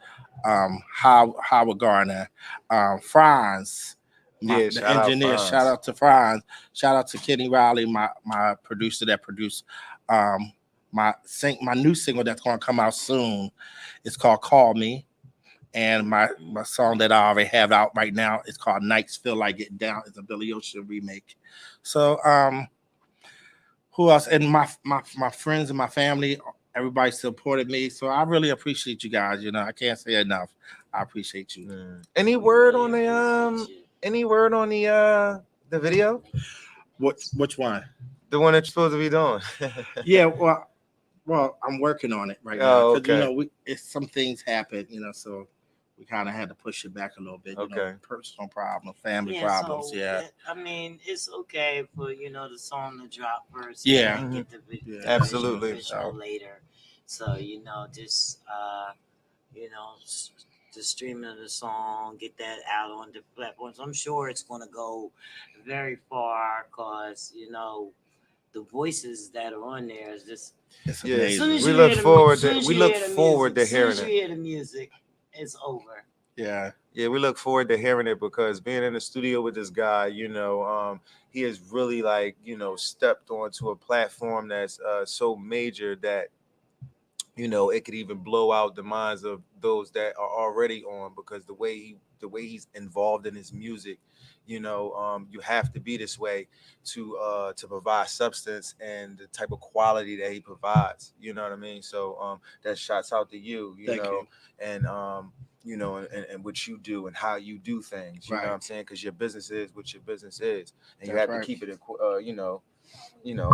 Howard Garner, Franz. The engineer, shout out to Franz. Shout out to Kenny Riley, my producer that produced my new single that's going to come out soon. It's called Call Me. And my song that I already have out right now is called Nights Feel Like Getting Down. It's a Billy Ocean remake. So who else? And my friends and my family everybody supported me. So I really appreciate you guys. You know, I can't say enough. I appreciate you. Any word on the the video? Which one? The one that you're supposed to be doing. Yeah, well, I'm working on it right now. Oh, 'Cause, you okay. know, some things happen, you know, so we kind of had to push it back a little bit. You know, personal problems, family problems. So Yeah. I mean, it's okay for the song to drop first. Yeah. And get the Absolutely. visual later. So just the streaming of the song, get that out on the platforms. I'm sure it's going to go very far because the voices that are on there is just. It's amazing. We look forward to hearing As soon as you hear the music, it's over. Yeah. Yeah, we look forward to hearing it because being in the studio with this guy, he has really stepped onto a platform that's so major that it could even blow out the minds of those that are already on, because the way he's involved in his music, you have to be this way to provide substance and the type of quality that he provides. You know what I mean? So that shouts out to you, Thank you. and and what you do and how you do things. You know what I'm saying? Because your business is what your business is, and you have to keep it in,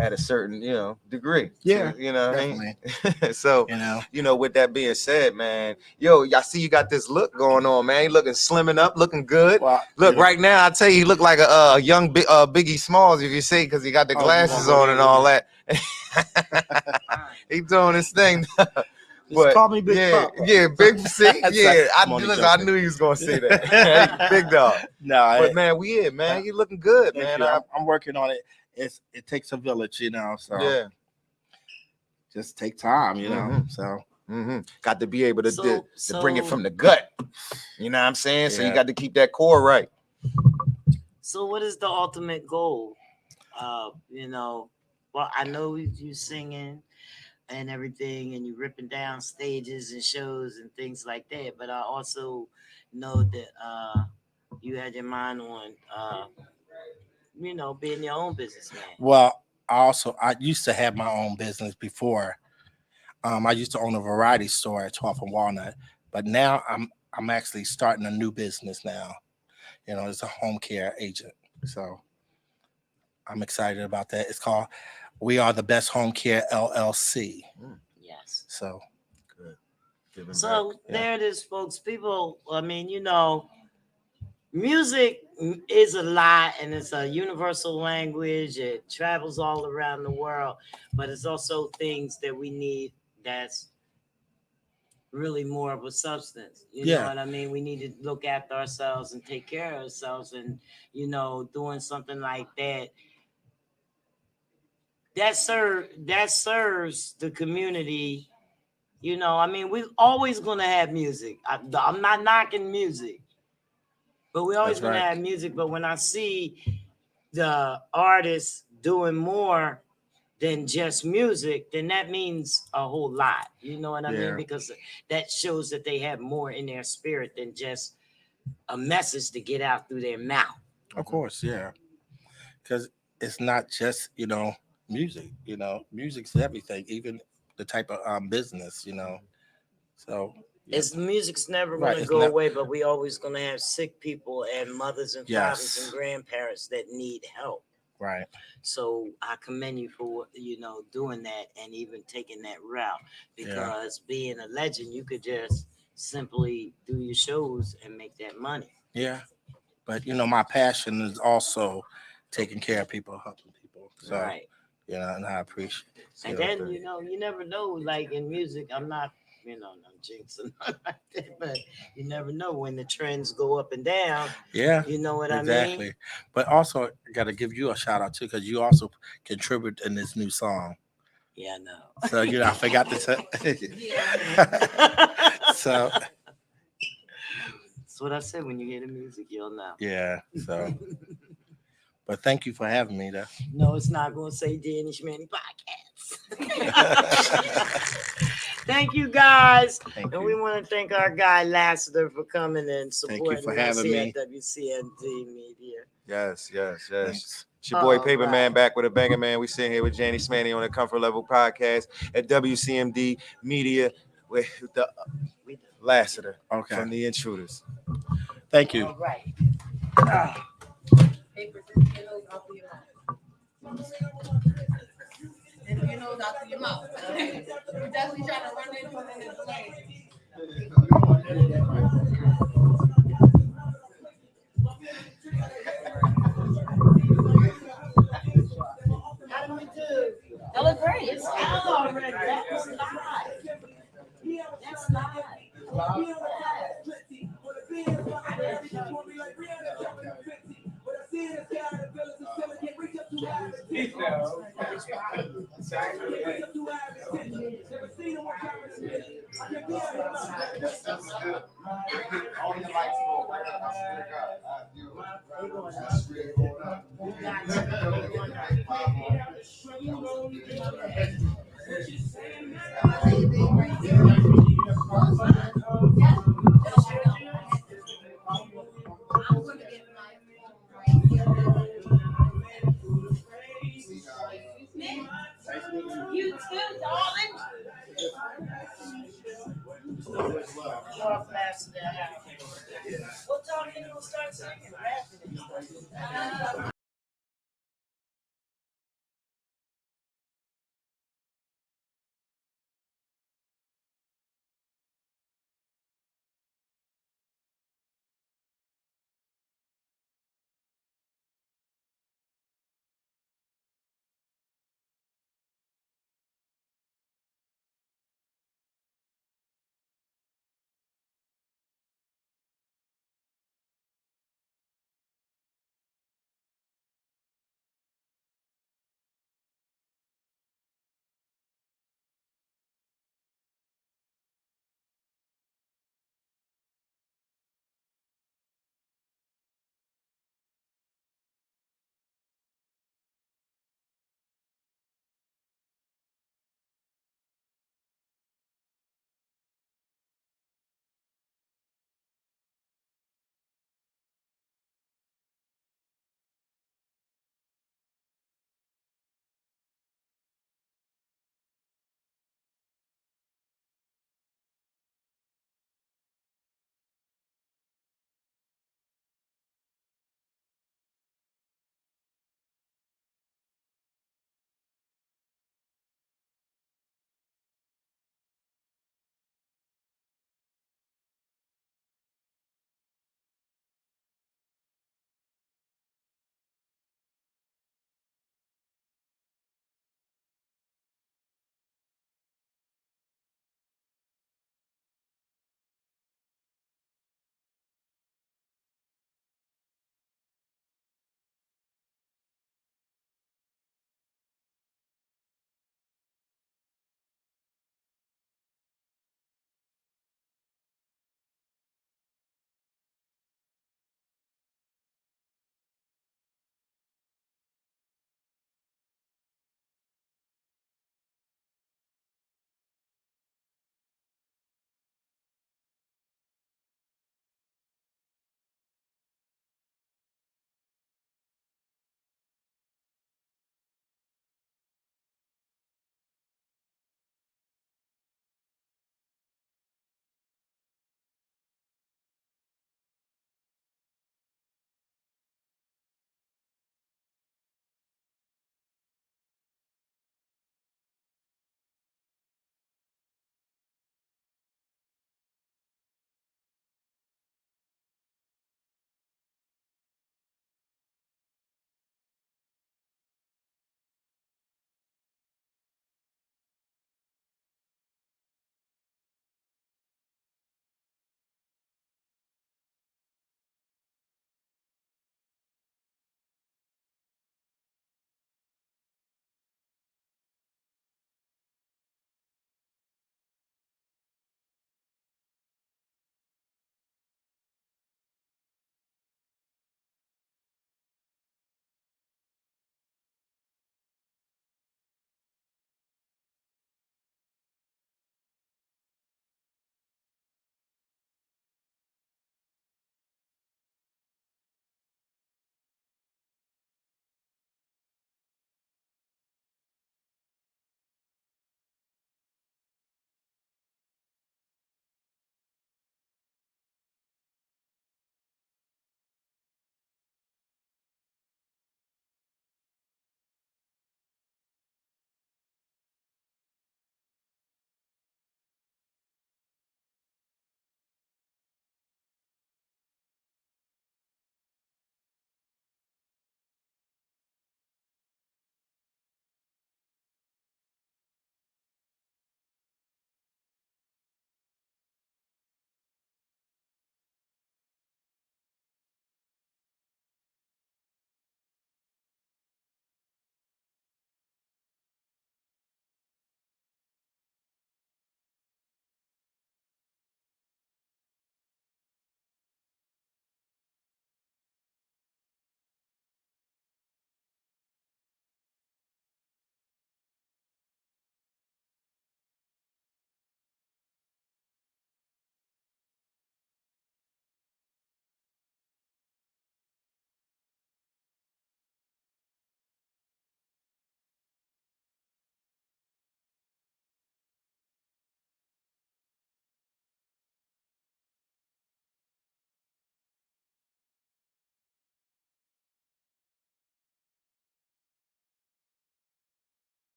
at a certain, degree. Yeah, you know what I definitely. mean? So, with that being said, man, I see you got this look going on, man. You looking slimming up, looking good. Well, look, right now, I tell you, you look like a young Biggie Smalls, if you see, because he got the glasses on and all that. He doing his thing. But, call me Big Pop. Yeah, Big C. Yeah, I knew you was gonna say that. Big dog. No, but man, man. You looking good, man. I'm working on it. It takes a village, so yeah, just take time, So got to be able to bring it from the gut. You know what I'm saying? So you got to keep that core right. So what is the ultimate goal? Well, I know you singing and everything, and you ripping down stages and shows and things like that. But I also know that you had your mind on being your own businessman. Well, I used to have my own business before. I used to own a variety store at 12th and Walnut, but now I'm actually starting a new business now. It's a home care agent. So I'm excited about that. It's called We Are the Best Home Care LLC. Yes. So good. So there it is, folks. People, music is a lot, and it's a universal language. It travels all around the world, but it's also things that we need that's really more of a substance. You know what I mean? We need to look after ourselves and take care of ourselves, and doing something like that serves the community. We're always gonna have music. I'm not knocking music, but we're always gonna have music. But when I see the artists doing more than just music, then that means a whole lot. You know what I mean? Because that shows that they have more in their spirit than just a message to get out through their mouth. Of course, yeah. Because it's not just, music. Music's everything, even the type of business, So Music's never going to go away, but we always going to have sick people and mothers and fathers and grandparents that need help. Right. So I commend you for doing that and even taking that route, because being a legend, you could just simply do your shows and make that money. Yeah, but my passion is also taking care of people, helping people. So and I appreciate it. And then you never know. Like in music, I'm not I'm jinxing like that, but you never know when the trends go up and down. Yeah, you know what exactly. I mean. But also, I got to give you a shout out too, because you also contribute in this new song. Yeah, I know. So I forgot to say. So that's what I said. When you hear the music, you'll know. Yeah. So, but thank you for having me, though. No, it's not going to say Danny Schmanny Podcast. Thank you, guys. We want to thank our guy Lassiter for coming and supporting us here at WCMD Media. Yes. It's your boy Paper Man back with a banger, man. We sitting here with Janie Smanny on the Comfort Level Podcast at WCMD Media with the Lassiter from the Intruders. Thank you. All right. And you know, out through your mouth. You definitely trying to run into it in his lane. That look great. It's out already. That's live. That's live. You too, darling. What time are you gonna start singing? Rapping?